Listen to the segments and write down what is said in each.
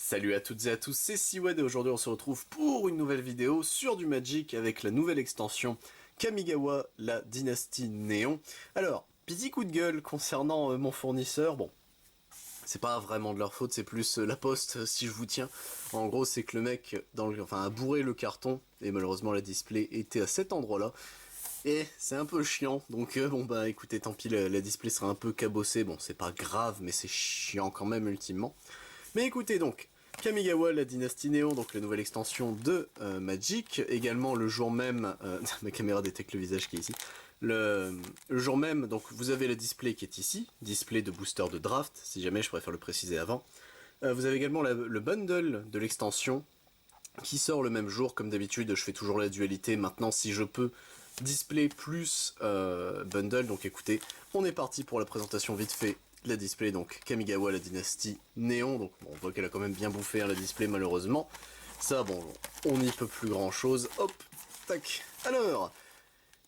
Salut à toutes et à tous, c'est Siwed et aujourd'hui on se retrouve pour une nouvelle vidéo sur du Magic avec la nouvelle extension Kamigawa, la dynastie Néon. Alors, petit coup de gueule concernant mon fournisseur, bon, c'est pas vraiment de leur faute, c'est plus la poste si je vous tiens. En gros, c'est que le mec a bourré le carton et malheureusement la display était à cet endroit-là. Et c'est un peu chiant, donc bon bah écoutez, tant pis, la display sera un peu cabossée, bon c'est pas grave, mais c'est chiant quand même ultimement. Mais écoutez donc, Kamigawa, la dynastie Néon, donc la nouvelle extension de Magic, également le jour même, ma caméra détecte le visage qui est ici, le jour même, donc vous avez le display qui est ici, display de booster de draft, si jamais je préfère le préciser avant. Vous avez également le bundle de l'extension, qui sort le même jour, comme d'habitude, je fais toujours la dualité, maintenant si je peux, display plus bundle, donc écoutez, on est parti pour la présentation vite fait de la display, donc Kamigawa, la dynastie Néon, donc bon, on voit qu'elle a quand même bien bouffé hein, la display malheureusement, ça bon, on n'y peut plus grand chose, hop, tac, alors...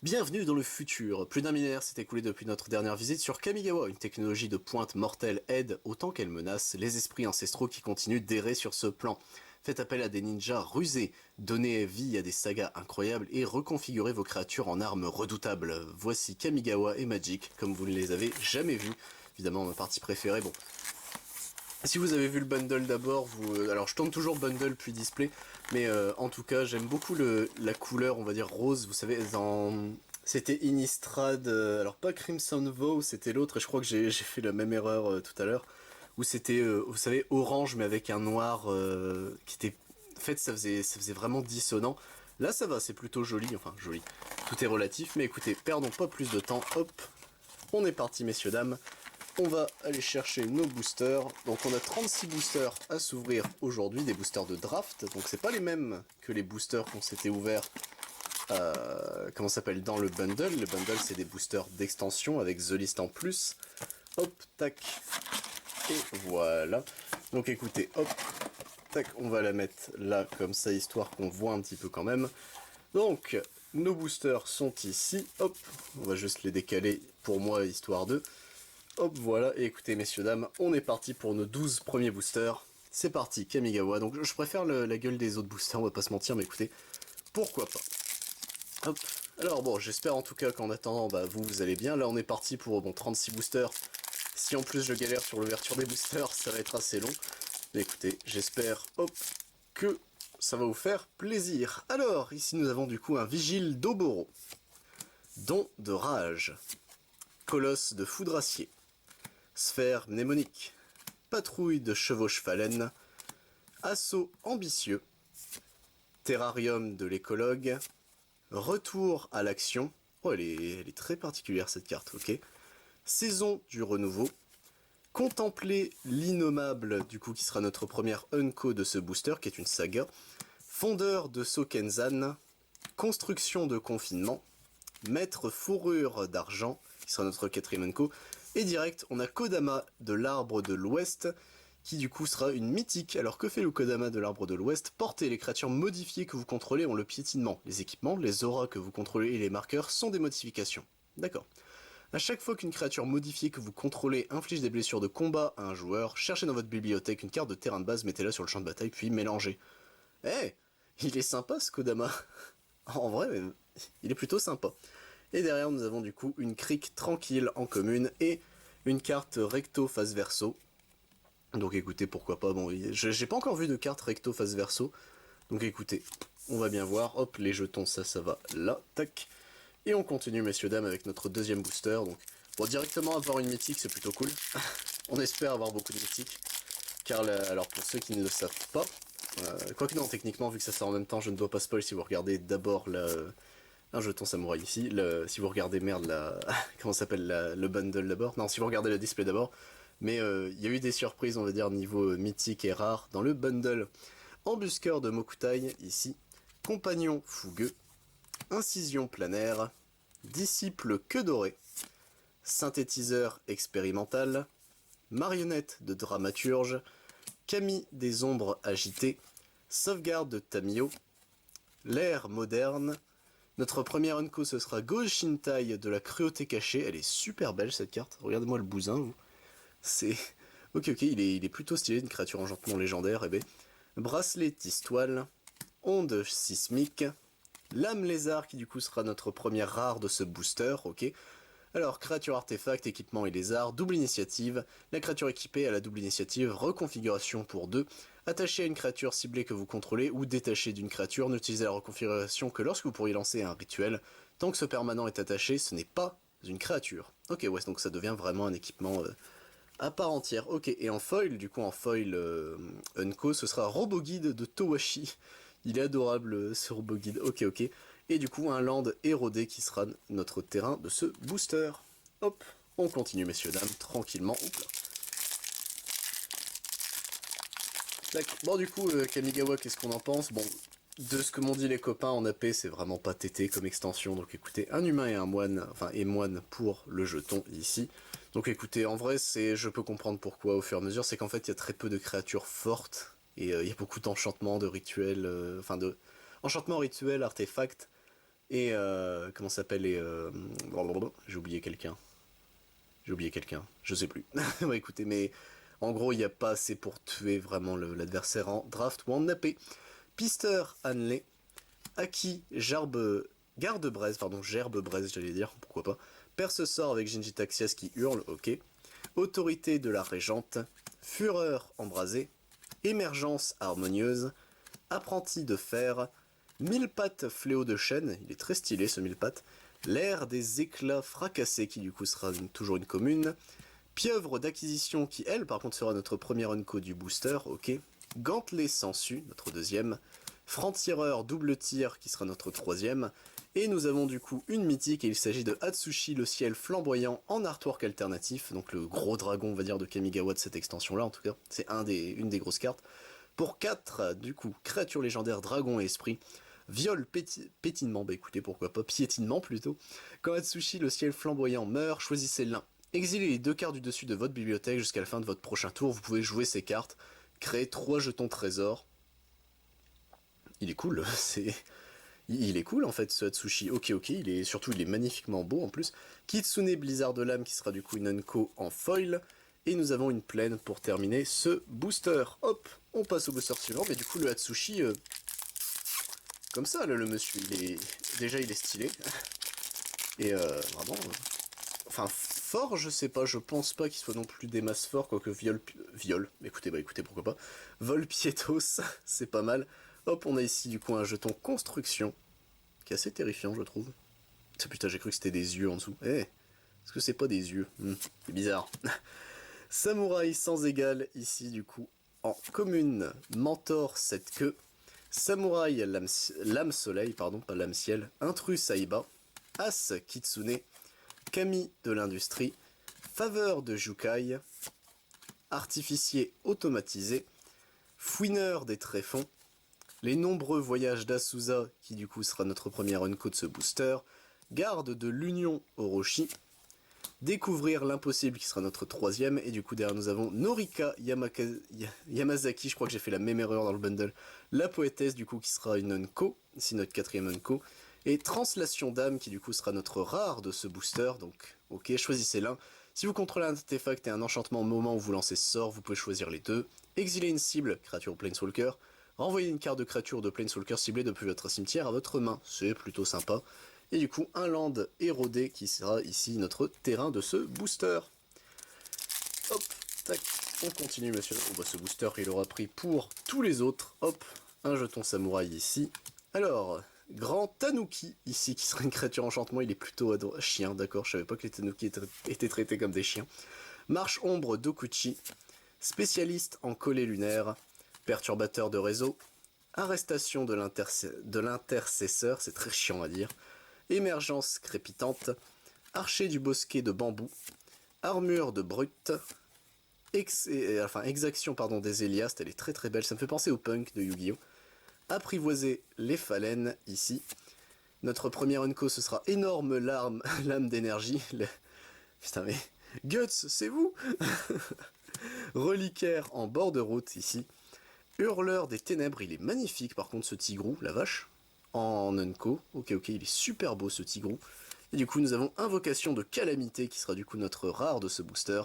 Bienvenue dans le futur. Plus d'un millénaire s'est écoulé depuis notre dernière visite sur Kamigawa, une technologie de pointe mortelle aide, autant qu'elle menace, les esprits ancestraux qui continuent d'errer sur ce plan. Faites appel à des ninjas rusés, donnez vie à des sagas incroyables et reconfigurez vos créatures en armes redoutables. Voici Kamigawa et Magic, comme vous ne les avez jamais vus. Évidemment, ma partie préférée, bon... Si vous avez vu le bundle d'abord, alors je tourne toujours bundle puis display, mais en tout cas j'aime beaucoup la couleur, on va dire rose, vous savez, c'était Innistrad, alors pas Crimson Vow, c'était l'autre, et je crois que j'ai fait la même erreur tout à l'heure, où c'était, vous savez, orange mais avec un noir qui était... En fait ça faisait vraiment dissonant. Là ça va, c'est plutôt joli, enfin joli, tout est relatif, mais écoutez, perdons pas plus de temps, hop, on est parti messieurs dames. On va aller chercher nos boosters. Donc on a 36 boosters à s'ouvrir aujourd'hui, des boosters de draft. Donc c'est pas les mêmes que les boosters qu'on s'était ouverts comment ça s'appelle dans le bundle. Le bundle c'est des boosters d'extension avec The List en plus. Hop, tac. Et voilà. Donc écoutez, hop, tac, on va la mettre là comme ça, histoire qu'on voit un petit peu quand même. Donc, nos boosters sont ici. Hop, on va juste les décaler pour moi, histoire de... Hop, voilà, et écoutez, messieurs, dames, on est parti pour nos 12 premiers boosters. C'est parti, Kamigawa. Donc, je préfère la gueule des autres boosters, on va pas se mentir, mais écoutez, pourquoi pas. Hop, alors bon, j'espère en tout cas qu'en attendant, bah, vous allez bien. Là, on est parti pour, bon, 36 boosters. Si en plus je galère sur l'ouverture des boosters, ça va être assez long. Mais écoutez, j'espère, hop, que ça va vous faire plaisir. Alors, ici, nous avons du coup un Vigile d'Oboro. Don de Rage. Colosse de Foudracier. Sphère mnémonique, patrouille de chevauche-phalène, assaut ambitieux, terrarium de l'écologue, retour à l'action, oh elle est très particulière cette carte, ok, saison du renouveau, contempler l'innommable, du coup qui sera notre première unco de ce booster, qui est une saga, fondeur de Sokenzan, construction de confinement, maître fourrure d'argent, qui sera notre quatrième unco, et direct, on a Kodama de l'Arbre de l'Ouest, qui du coup sera une mythique. Alors que fait le Kodama de l'Arbre de l'Ouest? Porter les créatures modifiées que vous contrôlez ont le piétinement. Les équipements, les auras que vous contrôlez et les marqueurs sont des modifications. D'accord. À chaque fois qu'une créature modifiée que vous contrôlez inflige des blessures de combat à un joueur, cherchez dans votre bibliothèque une carte de terrain de base, mettez-la sur le champ de bataille, puis mélangez. Eh, il est sympa ce Kodama. En vrai, il est plutôt sympa. Et derrière, nous avons du coup une crique tranquille en commune et une carte recto face verso. Donc écoutez, pourquoi pas. Bon, j'ai pas encore vu de carte recto face verso. Donc écoutez, on va bien voir. Hop, les jetons, ça va là. Tac. Et on continue, messieurs, dames, avec notre deuxième booster. Donc, bon, directement avoir une mythique, c'est plutôt cool. On espère avoir beaucoup de mythiques. Car, alors, pour ceux qui ne le savent pas, quoique non, techniquement, vu que ça sort en même temps, je ne dois pas spoil si vous regardez d'abord un jeton samouraï ici, si vous regardez, merde, comment ça s'appelle, le bundle d'abord, non, si vous regardez le display d'abord, mais il y a eu des surprises, on va dire, niveau mythique et rare, dans le bundle. Embusqueur de Mokutai, ici, compagnon fougueux, incision planaire, disciple queue dorée, synthétiseur expérimental, marionnette de dramaturge, Camille des ombres agitées, sauvegarde de Tamio, l'ère moderne. Notre première unco, ce sera Go-Shintai de la cruauté cachée. Elle est super belle cette carte. Regardez-moi le bousin, vous. C'est Ok, ok, il est plutôt stylé, une créature enchantement légendaire, eh ben. Bracelet Tistoile, onde sismique, lame lézard qui du coup sera notre première rare de ce booster, ok. Alors, créature artefact, équipement et lézard, double initiative, la créature équipée a la double initiative, reconfiguration pour 2, attachée à une créature ciblée que vous contrôlez ou détachée d'une créature, n'utilisez la reconfiguration que lorsque vous pourriez lancer un rituel. Tant que ce permanent est attaché, ce n'est pas une créature. Ok, ouais, donc ça devient vraiment un équipement à part entière. Ok, et en foil, du coup en foil Unco, ce sera Roboguide de Towashi. Il est adorable ce Roboguide. Ok, ok. Et du coup un land érodé qui sera notre terrain de ce booster. Hop, on continue messieurs dames, tranquillement. Oups là. Tac. Bon du coup, Kamigawa, qu'est-ce qu'on en pense? Bon, de ce que m'ont dit les copains en AP, c'est vraiment pas tété comme extension. Donc écoutez, un humain et un moine, enfin et moine pour le jeton ici. Donc écoutez, en vrai, je peux comprendre pourquoi au fur et à mesure, c'est qu'en fait il y a très peu de créatures fortes et il y a beaucoup d'enchantements, de rituels, enfin de enchantements, rituels, artefacts et comment ça s'appelle j'ai oublié quelqu'un. J'ai oublié quelqu'un, je sais plus. Ouais, écoutez, mais en gros, il n'y a pas assez pour tuer vraiment l'adversaire en draft ou en AP. Pister Hanley, Aki Garde-Braise, pardon, Gerbe-Braise, j'allais dire, pourquoi pas. Perce sort avec Genji Taxias qui hurle, ok. Autorité de la Régente, Fureur embrasée, Émergence harmonieuse, Apprenti de fer, Mille pattes fléau de chêne, il est très stylé ce mille pattes, L'air des éclats fracassés qui du coup sera toujours une commune, Pieuvre d'acquisition qui elle par contre sera notre première unco du booster, ok. Gantelet Sensu, notre deuxième, Franc-tireur double tir qui sera notre troisième, et nous avons du coup une mythique et il s'agit de Hatsushi le ciel flamboyant en artwork alternatif, donc le gros dragon on va dire de Kamigawa de cette extension là en tout cas, c'est une des grosses cartes. Pour 4, du coup, créature légendaire, dragon et esprit, viol pétinement, bah écoutez pourquoi pas, piétinement plutôt. Quand Hatsushi le ciel flamboyant meurt, choisissez l'un. Exilez les 2 cartes du dessus de votre bibliothèque jusqu'à la fin de votre prochain tour, vous pouvez jouer ces cartes, créer 3 jetons trésors. Il est cool, c'est... Il est cool en fait ce Hatsushi, ok ok, surtout il est magnifiquement beau en plus. Kitsune Blizzard de l'âme qui sera du coup une Unco en foil. Et nous avons une plaine pour terminer ce booster. Hop, on passe au booster suivant, mais du coup le Hatsushi, comme ça là le monsieur, déjà il est stylé. Et vraiment, enfin fort je sais pas, je pense pas qu'il soit non plus des masses forts, quoique viol, écoutez, bah écoutez pourquoi pas. Vol Pietos, c'est pas mal. Hop, on a ici du coup un jeton construction, qui est assez terrifiant je trouve. Putain j'ai cru que c'était des yeux en dessous. Eh, est-ce que c'est pas des yeux? C'est bizarre. Samouraï sans égal ici du coup en commune, mentor 7 queues, Samouraï lame soleil, pardon, pas lame ciel, intrus Saiba, As Kitsune, Kami de l'industrie, faveur de Jukai, artificier automatisé, fouineur des tréfonds, les nombreux voyages d'Asusa qui du coup sera notre première unco de ce booster, garde de l'Union Orochi, découvrir l'impossible qui sera notre troisième, et du coup derrière nous avons Norika Yamazaki, je crois que j'ai fait la même erreur dans le bundle, la poétesse du coup qui sera une unco, ici notre quatrième unco, et Translation d'âme qui du coup sera notre rare de ce booster, donc ok, choisissez l'un. Si vous contrôlez un artefact et un enchantement au moment où vous lancez ce sort, vous pouvez choisir les deux. Exiler une cible, créature Planeswalker, renvoyer une carte de créature de Planeswalker ciblée depuis votre cimetière à votre main, c'est plutôt sympa. Et du coup, un land érodé qui sera ici notre terrain de ce booster. Hop, tac, on continue, monsieur. Oh, bah, ce booster, il aura pris pour tous les autres. Hop, un jeton samouraï ici. Alors, grand Tanuki ici, qui sera une créature enchantement. Il est plutôt chien, d'accord. Je savais pas que les Tanuki étaient traités comme des chiens. Marche ombre d'Okuchi, spécialiste en collet lunaire, perturbateur de réseau, arrestation de l'intercesseur, c'est très chiant à dire. Émergence crépitante, archer du bosquet de bambou, armure de brute, exaction pardon, des Éliastes, elle est très très belle, ça me fait penser au punk de Yu-Gi-Oh! Apprivoiser les phalènes, ici. Notre première unco, ce sera énorme lame d'énergie. Putain mais... Guts, c'est vous? Reliquaire en bord de route, ici. Hurleur des ténèbres, il est magnifique par contre ce tigrou, la vache. En unco, ok ok, il est super beau ce tigrou. Et du coup nous avons Invocation de Calamité qui sera du coup notre rare de ce booster.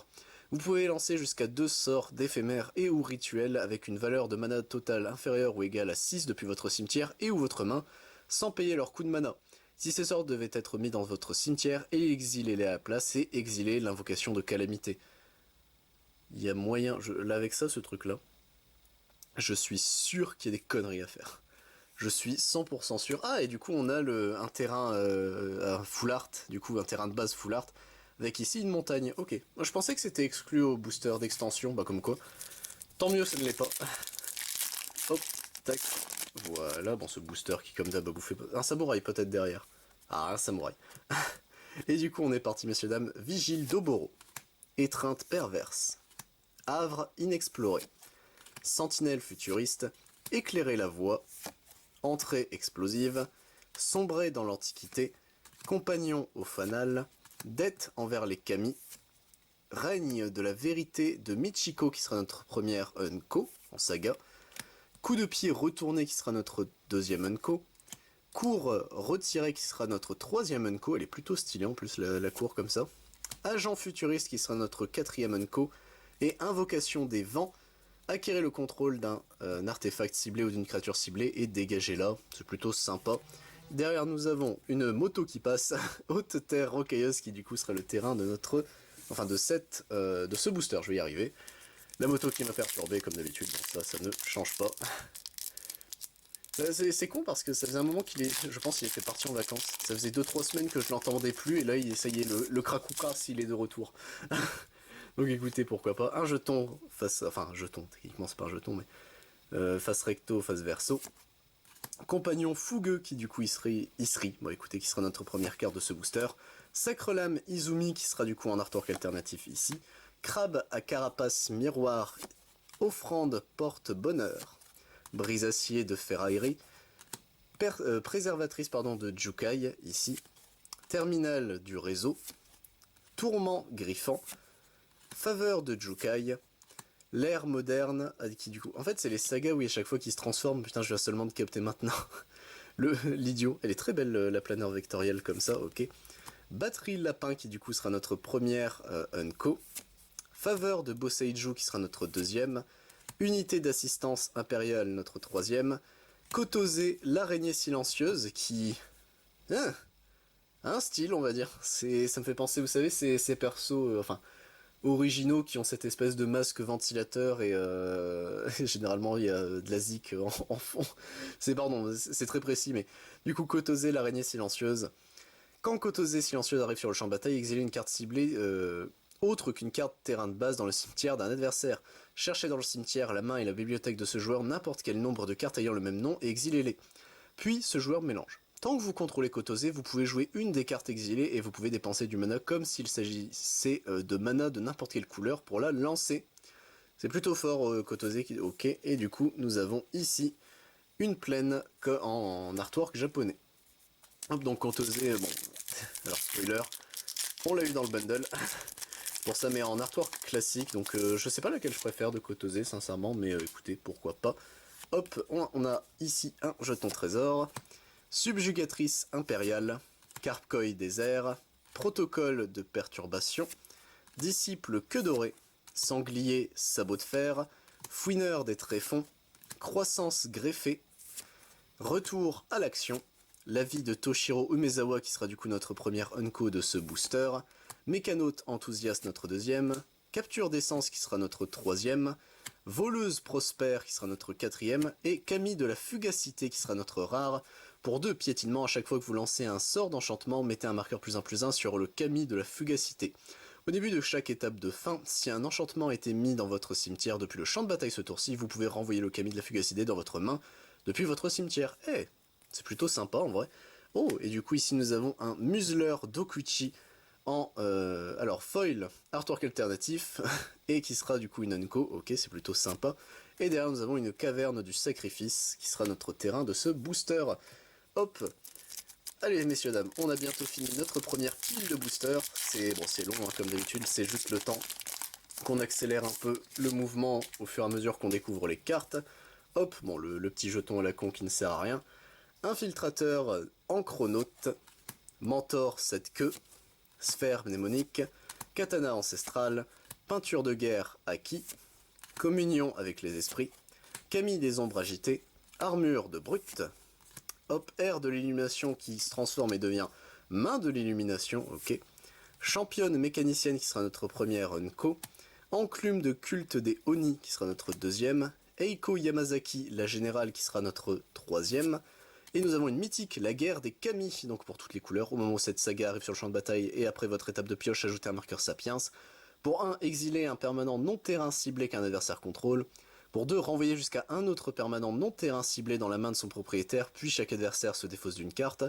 Vous pouvez lancer jusqu'à 2 sorts d'éphémères et ou rituels avec une valeur de mana totale inférieure ou égale à 6 depuis votre cimetière et ou votre main, sans payer leur coût de mana. Si ces sorts devaient être mis dans votre cimetière, et exilez-les à la place et exilez l'invocation de calamité. Il y a moyen, là avec ça, ce truc-là, je suis sûr qu'il y a des conneries à faire. Je suis 100% sûr. Ah, et du coup, on a un terrain full art, du coup, un terrain de base full art, avec ici une montagne. Ok. Moi, je pensais que c'était exclu au booster d'extension, bah comme quoi. Tant mieux, ça ne l'est pas. Hop, tac. Voilà, bon, ce booster qui, comme d'hab, a bouffé un samouraï peut-être derrière. Ah, un samouraï. Et du coup, on est parti, messieurs, dames. Vigile d'Oboro. Étreinte perverse. Havre inexploré. Sentinelle futuriste. Éclairer la voie. Entrée explosive. Sombrer dans l'Antiquité. Compagnon au fanal. Dette envers les kami. Règne de la vérité de Michiko qui sera notre première Unko en saga. Coup de pied retourné qui sera notre deuxième Unko. Cour retiré qui sera notre troisième Unko. Elle est plutôt stylée en plus la cour comme ça. Agent futuriste qui sera notre quatrième Unko. Et invocation des vents. Acquérir le contrôle d'un artefact ciblé ou d'une créature ciblée et dégagez-la. C'est plutôt sympa. Derrière nous avons une moto qui passe. Haute terre rocailleuse qui du coup sera le terrain de notre... Enfin de ce booster, je vais y arriver. La moto qui m'a perturbé comme d'habitude, bon ça ne change pas. C'est con parce que ça faisait un moment je pense qu'il était parti en vacances. Ça faisait 2-3 semaines que je l'entendais plus et là ça y est, le Krakouka s'il est de retour. Donc écoutez, pourquoi pas. Un jeton enfin un jeton, techniquement c'est pas un jeton mais face recto, face verso. Compagnon fougueux qui du coup Isri, bon écoutez, qui sera notre première carte de ce booster. Sacre lame Izumi qui sera du coup en artwork alternatif ici. Crabe à carapace miroir, offrande porte bonheur. Brise-acier de ferraillerie. Préservatrice de Jukai ici. Terminal du réseau. Tourment griffant. Faveur de Jukai. L'ère moderne, qui du coup... En fait, c'est les sagas, oui, à chaque fois qu'ils se transforment. Putain, je viens seulement de capter maintenant. L'idiot. Elle est très belle, la planeur vectorielle, comme ça, ok. Batterie lapin, qui du coup sera notre première Unko. Faveur de Boseiju, qui sera notre deuxième. Unité d'assistance impériale, notre troisième. Kotose, l'araignée silencieuse, qui... a un style, on va dire. Ça me fait penser, vous savez, ces persos... enfin... originaux qui ont cette espèce de masque ventilateur et généralement il y a de la zik en fond. C'est très précis, mais du coup Kotose, l'araignée silencieuse. Quand Kotose silencieuse arrive sur le champ de bataille, exilez une carte ciblée autre qu'une carte terrain de base dans le cimetière d'un adversaire. Cherchez dans le cimetière la main et la bibliothèque de ce joueur n'importe quel nombre de cartes ayant le même nom et exilez-les. Puis ce joueur mélange. Tant que vous contrôlez Kotose, vous pouvez jouer une des cartes exilées et vous pouvez dépenser du mana comme s'il s'agissait de mana de n'importe quelle couleur pour la lancer. C'est plutôt fort Kotose, ok, et du coup nous avons ici une plaine en artwork japonais. Hop, donc Kotose, bon, alors spoiler, on l'a eu dans le bundle. Pour ça, mais en artwork classique, donc je sais pas laquelle je préfère de Kotose, sincèrement, mais écoutez, pourquoi pas. Hop, on a ici un jeton trésor. Subjugatrice impériale, Carpcoy désert, protocole de perturbation, disciple queue dorée, sanglier sabot de fer, fouineur des tréfonds, croissance greffée, retour à l'action, la vie de Toshiro Umezawa qui sera du coup notre première Unko de ce booster, mécanote enthousiaste notre deuxième, capture d'essence qui sera notre troisième, voleuse prospère qui sera notre quatrième, et Camille de la fugacité qui sera notre rare. Pour 2 piétinements, à chaque fois que vous lancez un sort d'enchantement, mettez un marqueur +1/+1 sur le Camille de la fugacité. Au début de chaque étape de fin, si un enchantement a été mis dans votre cimetière depuis le champ de bataille ce tour-ci, vous pouvez renvoyer le Camille de la fugacité dans votre main depuis votre cimetière. Eh, c'est plutôt sympa en vrai. Oh, et du coup ici nous avons un museleur d'Okuchi en alors foil, artwork alternatif, et qui sera du coup une Unko, ok, c'est plutôt sympa. Et derrière nous avons une caverne du sacrifice, qui sera notre terrain de ce booster. Hop. Allez messieurs dames, on a bientôt fini notre première pile de booster. C'est bon, c'est long hein, comme d'habitude, c'est juste le temps qu'on accélère un peu le mouvement au fur et à mesure qu'on découvre les cartes. Hop, bon le petit jeton à la con qui ne sert à rien. Infiltrateur Anchronaute, Mentor 7 queues, Sphère mnémonique, Katana ancestrale, Peinture de guerre acquis, communion avec les esprits, Camille des ombres agitées, armure de brute, hop, air de l'illumination qui se transforme et devient main de l'illumination, ok, championne mécanicienne qui sera notre première Nko, enclume de culte des Oni qui sera notre deuxième, Eiko Yamazaki, la générale qui sera notre troisième, et nous avons une mythique, la guerre des Kami, donc pour toutes les couleurs, au moment où cette saga arrive sur le champ de bataille et après votre étape de pioche, ajoutez un marqueur Sapiens. Pour 1, exiler un permanent non-terrain ciblé qu'un adversaire contrôle. Pour 2, renvoyer jusqu'à un autre permanent non-terrain ciblé dans la main de son propriétaire, puis chaque adversaire se défausse d'une carte.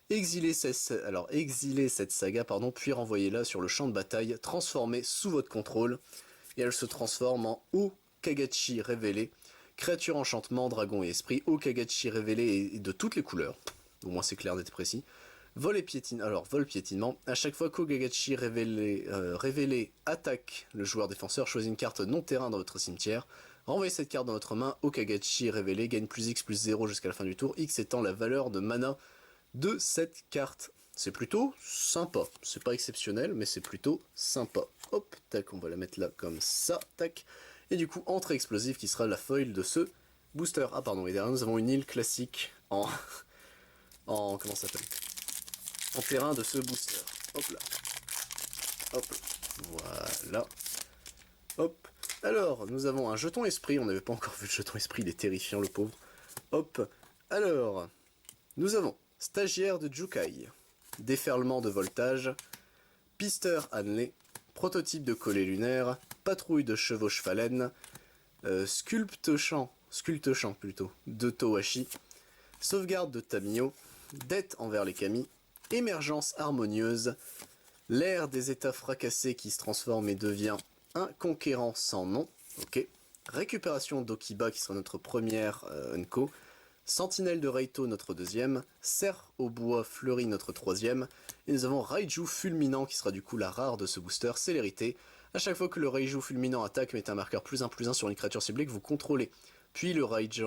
Exiler cette saga, puis renvoyez-la sur le champ de bataille, transformée sous votre contrôle, et elle se transforme en Okagachi révélé, créature enchantement, dragon et esprit, Okagachi révélé et de toutes les couleurs, au moins c'est clair d'être précis. Vol et piétinement. Alors, vol piétinement. À chaque fois qu'Okagachi révélé attaque le joueur défenseur, choisit une carte non-terrain dans votre cimetière. Renvoyez cette carte dans votre main. Okagachi révélé gagne plus X plus 0 jusqu'à la fin du tour. X étant la valeur de mana de cette carte. C'est plutôt sympa. C'est pas exceptionnel, mais c'est plutôt sympa. Hop, tac, on va la mettre là comme ça, tac. Et du coup, entrée explosive qui sera la foil de ce booster. Ah pardon, et derrière nous avons une île classique en... comment ça s'appelle ? En terrain de ce booster. Hop là. Hop. Voilà. Hop. Alors, nous avons un jeton esprit. On n'avait pas encore vu le jeton esprit. Il est terrifiant, le pauvre. Hop. Alors, nous avons stagiaire de Jukai. Déferlement de voltage. Pisteur Hanley. Prototype de collet lunaire. Patrouille de chevaux chevalaine. Sculpte-champ plutôt. De Towashi. Sauvegarde de Tamio. Dette envers les Kami. Émergence harmonieuse, l'air des états fracassés qui se transforme et devient un conquérant sans nom, ok. Récupération d'Okiba qui sera notre première Nko, Sentinelle de Reito notre deuxième, Cerf au bois fleuri notre troisième, et nous avons Raiju fulminant qui sera du coup la rare de ce booster, célérité. À chaque fois que le Raiju fulminant attaque, mettez un marqueur +1/+1 sur une créature ciblée que vous contrôlez. Puis le Raiju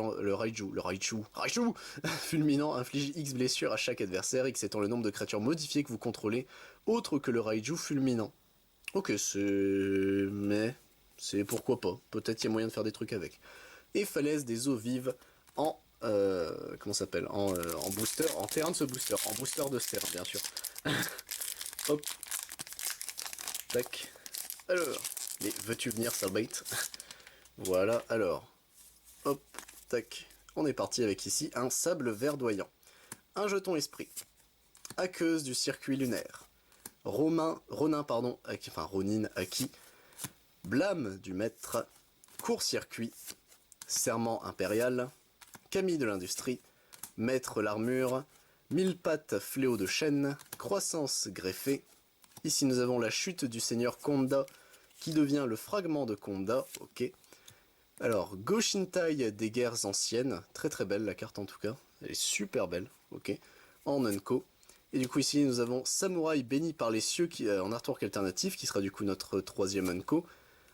fulminant inflige X blessures à chaque adversaire, X étant le nombre de créatures modifiées que vous contrôlez, autre que le Raiju fulminant. Ok, c'est pourquoi pas. Peut-être il y a moyen de faire des trucs avec. Et falaise des eaux vives en... comment ça s'appelle en booster, en terrain de ce booster, en booster de ce terrain, bien sûr. Hop. Tac. Alors, mais veux-tu venir, Salbait? Voilà, alors... Hop, tac, on est parti avec ici un sable verdoyant. Un jeton esprit. Aqueuse du circuit lunaire. Ronin acquis. Blâme du maître. Court-circuit. Serment impérial. Camille de l'industrie. Maître l'armure. Mille pattes fléau de chêne. Croissance greffée. Ici nous avons la chute du seigneur Konda qui devient le fragment de Konda, ok. Alors, Goshintai des guerres anciennes, très très belle la carte en tout cas, elle est super belle, ok, en Nko. Et du coup ici nous avons Samouraï béni par les cieux qui, en artwork alternatif, qui sera du coup notre troisième Nko.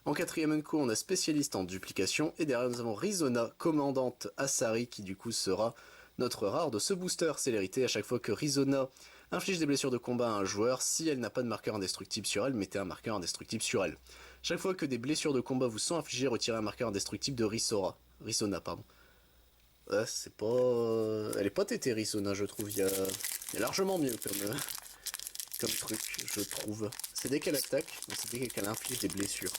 En quatrième Nko on a spécialiste en duplication, et derrière nous avons Rizona, commandante Asari, qui du coup sera notre rare de ce booster célérité. À chaque fois que Rizona inflige des blessures de combat à un joueur, si elle n'a pas de marqueur indestructible sur elle, mettez un marqueur indestructible sur elle. Chaque fois que des blessures de combat vous sont infligées, retirez un marqueur indestructible de Risona, pardon. Ouais, c'est pas... Elle est pas tétée, Risona, je trouve. Il y a largement mieux comme truc, je trouve. C'est dès qu'elle attaque, c'est dès qu'elle inflige des blessures.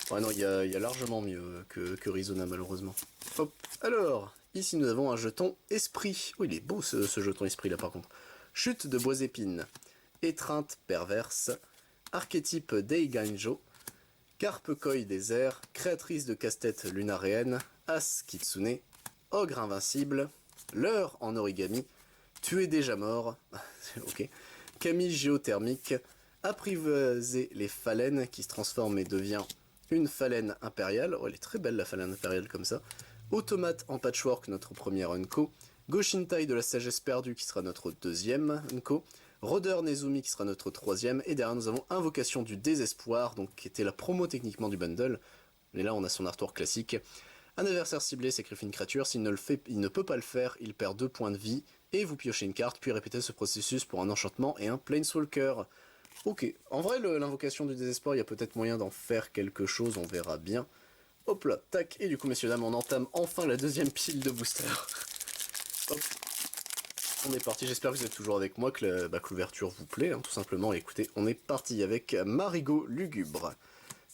Ouais, non, il y a largement mieux que Risona, malheureusement. Hop, alors, ici nous avons un jeton esprit. Oh, il est beau ce jeton esprit là, par contre. Chute de bois épines. Étreinte perverse. Archétype d'Eiganjo, Carpe Koi des airs, créatrice de casse-tête lunaréenne, As Kitsune, Ogre invincible, Leurre en origami, Tu es déjà mort, ok, Camille géothermique, Apprivoiser les phalènes qui se transforme et devient une phalène impériale, oh elle est très belle la phalène impériale comme ça, Automate en patchwork notre première Nko, Goshintai de la sagesse perdue qui sera notre deuxième Nko, Rôdeur Nezumi qui sera notre troisième, et derrière nous avons Invocation du désespoir, donc qui était la promo techniquement du bundle, mais là on a son artwork classique. Un adversaire ciblé sacrifie une créature, s'il ne le fait, il ne peut pas le faire, il perd 2 points de vie, et vous piochez une carte, puis répétez ce processus pour un enchantement et un Planeswalker. Ok, en vrai, l'invocation du désespoir, il y a peut-être moyen d'en faire quelque chose, on verra bien. Hop là, tac, et du coup, messieurs, dames, on entame enfin la deuxième pile de boosters. Hop, on est parti, j'espère que vous êtes toujours avec moi, que l'ouverture vous plaît, hein, tout simplement. Écoutez, on est parti avec Marigot Lugubre.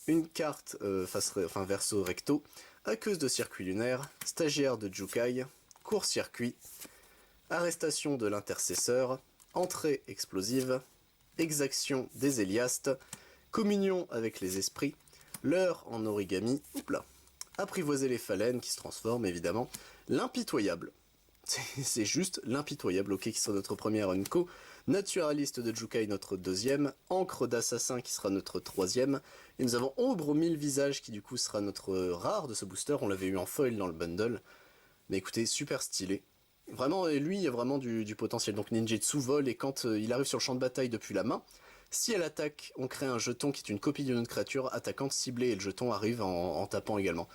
Une carte verso recto, aqueuse de circuit lunaire, stagiaire de Jukai, court-circuit, arrestation de l'intercesseur, entrée explosive, exaction des Héliastes, communion avec les esprits, leurre en origami, apprivoiser les phalènes qui se transforment évidemment, l'impitoyable. C'est juste l'impitoyable, ok, qui sera notre première Unco, naturaliste de Jukai notre deuxième, encre d'assassin qui sera notre troisième, et nous avons ombre aux 1000 visages qui du coup sera notre rare de ce booster, on l'avait eu en foil dans le bundle, mais écoutez, super stylé. Vraiment, et lui, il y a vraiment du potentiel. Donc Ninjutsu vole, et quand il arrive sur le champ de bataille depuis la main, si elle attaque, on crée un jeton qui est une copie d'une autre créature attaquante ciblée, et le jeton arrive en tapant également.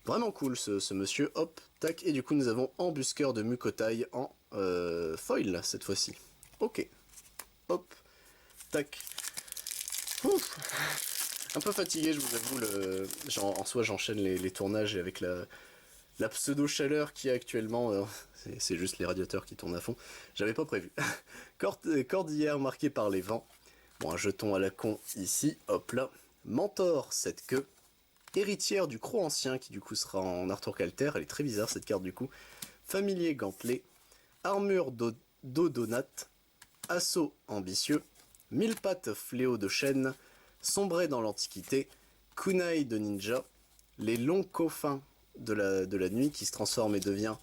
Vraiment cool ce monsieur, hop, tac, et du coup nous avons embusqueur de Mukotai en foil cette fois-ci. Ok, hop, tac. Ouf. Un peu fatigué, je vous avoue, en soi j'enchaîne les tournages avec la pseudo-chaleur qui est actuellement, c'est juste les radiateurs qui tournent à fond, j'avais pas prévu. Cordillère marquée par les vents, bon un jeton à la con ici, hop là, Mentor, cette queue, héritière du croc ancien qui du coup sera en artwork alter, elle est très bizarre cette carte du coup, familier gantelé, armure d'Odonate, assaut ambitieux, mille pattes fléau de chêne, sombrer dans l'antiquité, kunai de ninja, les longs coffins de la nuit qui se transforme et devient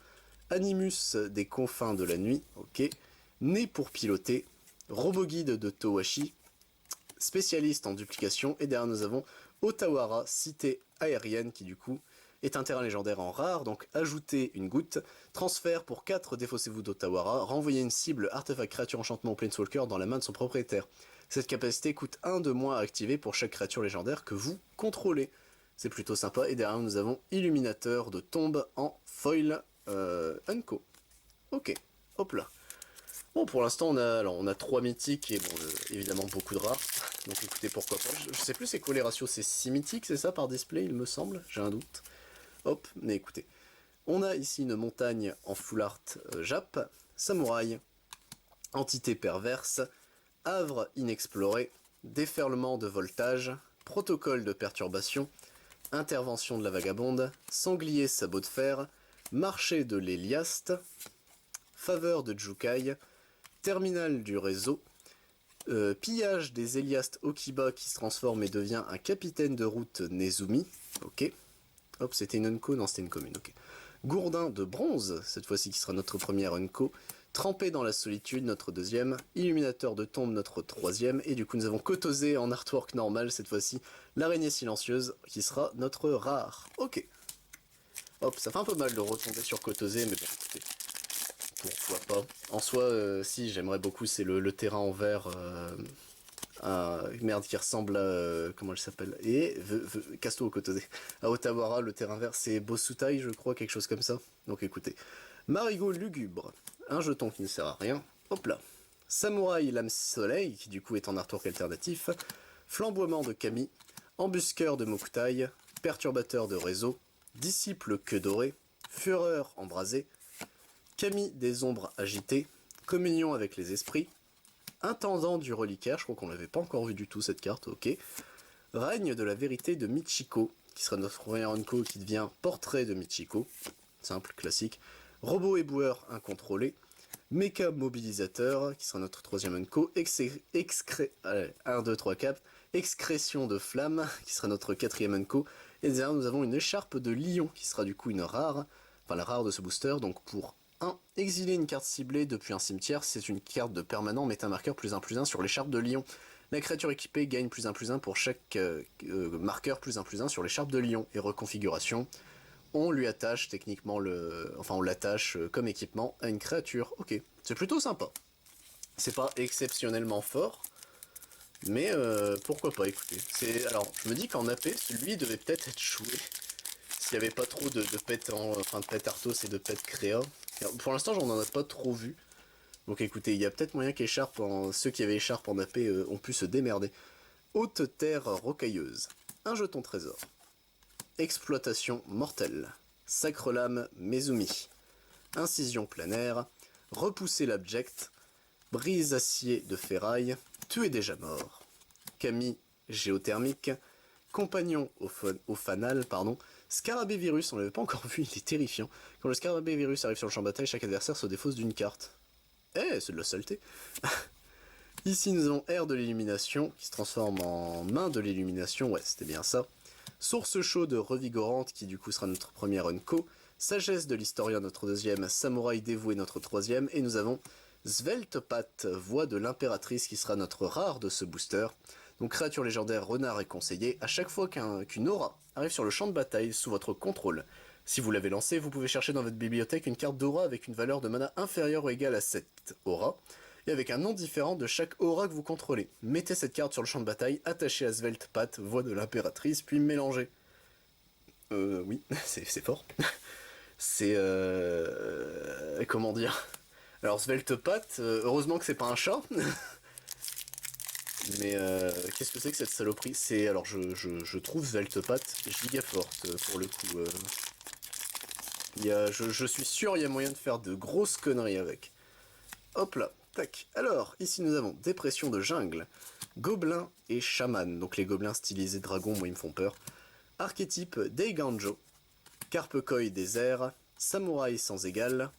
animus des confins de la nuit, ok, né pour piloter, robot guide de Towashi, spécialiste en duplication, et derrière nous avons Otawara, cité aérienne, qui du coup est un terrain légendaire en rare, donc ajoutez une goutte, transfert pour 4, défaussez-vous d'Otawara, renvoyez une cible artefact créature enchantement au Planeswalker dans la main de son propriétaire. Cette capacité coûte 1 de moins à activer pour chaque créature légendaire que vous contrôlez. C'est plutôt sympa, et derrière nous avons Illuminateur de tombe en foil Unco. Ok, hop là. Bon, pour l'instant, on a 3 mythiques et bon, évidemment beaucoup de rares. Donc écoutez, pourquoi pas. Je sais plus c'est quoi les ratios, c'est 6 mythiques, c'est ça par display, il me semble. J'ai un doute. Hop, mais écoutez. On a ici une montagne en full art Jap, samouraï, entité perverse, havre inexploré, déferlement de voltage, protocole de perturbation, intervention de la vagabonde, sanglier sabot de fer, marché de l'Héliaste, faveur de Jukai, terminal du réseau, pillage des Héliastes Okiba qui se transforme et devient un capitaine de route Nezumi, ok. Hop, c'était une Unco, non c'était une commune, ok. Gourdin de bronze, cette fois-ci qui sera notre première Unco, trempé dans la solitude, notre deuxième, illuminateur de tombe, notre troisième, et du coup nous avons Kotose en artwork normal, cette fois-ci, l'araignée silencieuse, qui sera notre rare, ok. Hop, ça fait un peu mal de retomber sur Kotose, mais bon, écoutez, pourquoi pas. En soi, si, j'aimerais beaucoup, c'est le terrain en vert, merde, qui ressemble à, comment elle s'appelle, et, casse-toi au Kotose, à Otawara, le terrain vert, c'est Bosutai, je crois, quelque chose comme ça. Donc écoutez, Marigot lugubre, un jeton qui ne sert à rien, hop là. Samouraï lame soleil, qui du coup est en artwork alternatif, flamboiement de Kami, embusqueur de Mokutai, perturbateur de réseau, disciple queue dorée, fureur embrasée, Kami des ombres agitées, communion avec les esprits, intendant du reliquaire, je crois qu'on l'avait pas encore vu du tout cette carte, ok. Règne de la vérité de Michiko, qui sera notre première Unco qui devient portrait de Michiko, simple, classique. Robot éboueur incontrôlé, méca mobilisateur, qui sera notre troisième Unco, 1, 2, 3, 4, excrétion de flamme, qui sera notre quatrième Unco, et derrière nous avons une écharpe de lion, qui sera du coup une rare, enfin la rare de ce booster, donc pour 1. Exiler une carte ciblée depuis un cimetière, c'est une carte de permanent, mettez un marqueur +1/+1 sur l'écharpe de lion. La créature équipée gagne +1/+1 pour chaque marqueur +1/+1 sur l'écharpe de lion. Et reconfiguration, on lui attache techniquement on l'attache comme équipement à une créature. Ok, c'est plutôt sympa. C'est pas exceptionnellement fort, mais pourquoi pas, écoutez. Alors, je me dis qu'en AP, celui devait peut-être être joué. S'il n'y avait pas trop de pets de pets Arthos et de pets Créa. Pour l'instant, j'en ai pas trop vu. Donc écoutez, il y a peut-être moyen qu'Écharpe, ceux qui avaient Écharpe en AP ont pu se démerder. Haute terre rocailleuse. Un jeton trésor. Exploitation mortelle. Sacre lame Mezumi. Incision planaire. Repousser l'abject. Brise acier de ferraille. Tu es déjà mort. Camille géothermique. Compagnon au fanal, pardon. Scarabée virus, on l'avait pas encore vu, il est terrifiant. Quand le scarabée virus arrive sur le champ de bataille, chaque adversaire se défausse d'une carte. Eh, c'est de la saleté. Ici nous avons Air de l'illumination, qui se transforme en Main de l'illumination, ouais c'était bien ça. Source chaude revigorante, qui du coup sera notre première Unco. Sagesse de l'historien, notre deuxième. Samouraï dévoué, notre troisième. Et nous avons Sveltepat, voix de l'impératrice, qui sera notre rare de ce booster. Donc créature légendaire, renard est conseillé. À chaque fois qu'une aura arrive sur le champ de bataille sous votre contrôle, si vous l'avez lancé, vous pouvez chercher dans votre bibliothèque une carte d'aura avec une valeur de mana inférieure ou égale à cette aura, et avec un nom différent de chaque aura que vous contrôlez. Mettez cette carte sur le champ de bataille, attachez à Sveltepat, voix de l'impératrice, puis mélangez. Oui, c'est fort. C'est comment dire. Alors Sveltepat, heureusement que c'est pas un chat. Mais qu'est-ce que c'est que cette saloperie? C'est, alors je trouve Sveltepat giga forte pour le coup. Je suis sûr il y a moyen de faire de grosses conneries avec. Hop là, tac. Alors, ici nous avons dépression de jungle, gobelin et chaman. Donc les gobelins stylisés dragons, moi ils me font peur. Archétype Deiganjo, Carpekoi désert, samouraï sans égal,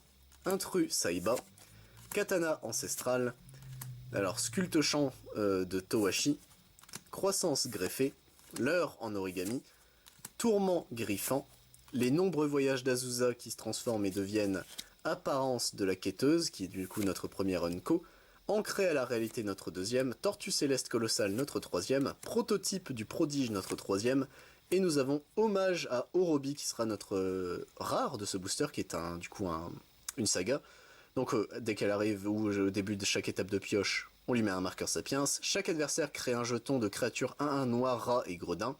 intrus Saiba, katana ancestral. Alors, sculpte-champ de Towashi, croissance greffée, leurre en origami, tourment griffant, les nombreux voyages d'Azusa qui se transforment et deviennent apparence de la quêteuse, qui est du coup notre première Unco, ancré à la réalité notre deuxième, tortue céleste colossale notre troisième, prototype du prodige notre troisième, et nous avons hommage à Orobi qui sera notre rare de ce booster, qui est du coup une saga. Donc dès qu'elle arrive ou au début de chaque étape de pioche, on lui met un marqueur sapiens. Chaque adversaire crée un jeton de créature 1-1 noir, rat et gredin.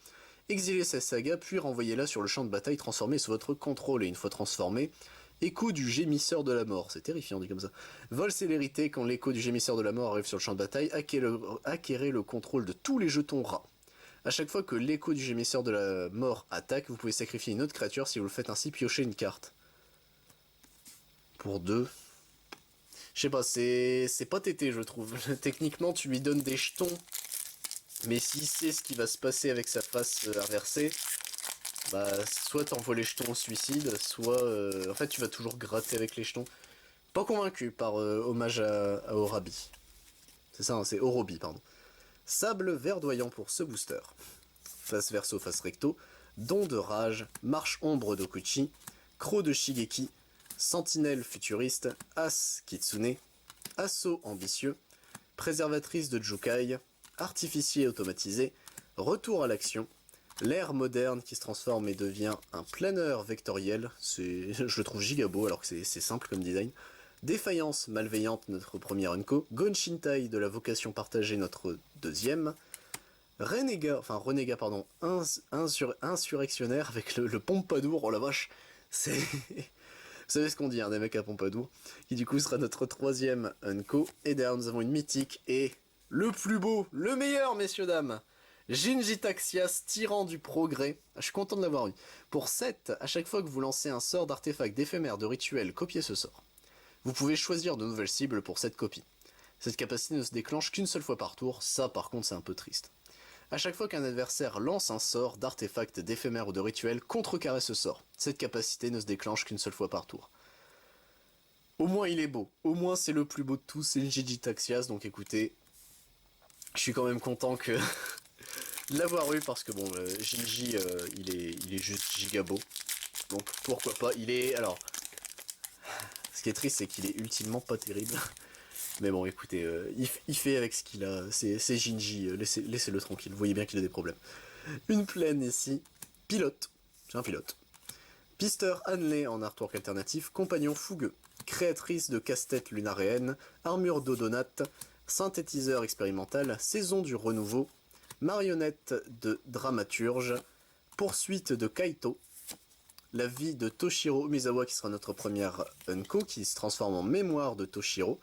Exilez cette saga, puis renvoyez-la sur le champ de bataille transformé sous votre contrôle. Et une fois transformé, écho du gémisseur de la mort. C'est terrifiant dit comme ça. Vol célérité, quand l'écho du gémisseur de la mort arrive sur le champ de bataille, acquérez le contrôle de tous les jetons rats. A chaque fois que l'écho du gémisseur de la mort attaque, vous pouvez sacrifier une autre créature. Si vous le faites ainsi, piochez une carte. Pour 2... Je sais pas, c'est pas tété je trouve. Techniquement tu lui donnes des jetons, mais s'il sait ce qui va se passer avec sa face inversée, bah soit t'envoies les jetons au suicide, soit en fait tu vas toujours gratter avec les jetons. Pas convaincu par hommage à Orabi. C'est ça, hein, c'est Orobi, pardon. Sable verdoyant pour ce booster. Face verso, face recto, don de rage, marche ombre d'Okuchi, croc de Shigeki, sentinelle futuriste, as Kitsune, assaut ambitieux, préservatrice de Jukai, artificier automatisé, retour à l'action, l'air moderne qui se transforme et devient un planeur vectoriel, je le trouve giga beau alors que c'est simple comme design, défaillance malveillante notre première Unco, Gonshintai de la vocation partagée notre deuxième, renégat pardon, insurrectionnaire avec le Pompadour, oh la vache, c'est... Vous savez ce qu'on dit, hein, des mecs à Pompadour, qui du coup sera notre troisième Unco. Et derrière nous avons une mythique et le plus beau, le meilleur messieurs dames, Jin-Gitaxias, tyran du progrès. Je suis content de l'avoir eu. Pour 7, à chaque fois que vous lancez un sort d'artefact d'éphémère de rituel, copiez ce sort. Vous pouvez choisir de nouvelles cibles pour cette copie. Cette capacité ne se déclenche qu'une seule fois par tour, ça par contre c'est un peu triste. À chaque fois qu'un adversaire lance un sort d'artefact, d'éphémère ou de rituel, contrecarrez ce sort. Cette capacité ne se déclenche qu'une seule fois par tour. Au moins il est beau. Au moins c'est le plus beau de tous, c'est le Jin-Gitaxias. Donc écoutez, je suis quand même content que l'avoir eu parce que bon, Jinji, il est juste giga beau. Donc pourquoi pas. Il est... Alors, ce qui est triste c'est qu'il est ultimement pas terrible. Mais bon, écoutez, il fait avec ce qu'il a. C'est Jinji, laissez-le tranquille. Vous voyez bien qu'il a des problèmes. Une plaine ici. Pilote. C'est un pilote. Pister Hanley en artwork alternatif. Compagnon fougueux. Créatrice de casse-tête lunaréenne. Armure d'Odonate. Synthétiseur expérimental. Saison du renouveau. Marionnette de dramaturge. Poursuite de Kaito. La vie de Toshiro Umezawa qui sera notre première Unco qui se transforme en mémoire de Toshiro.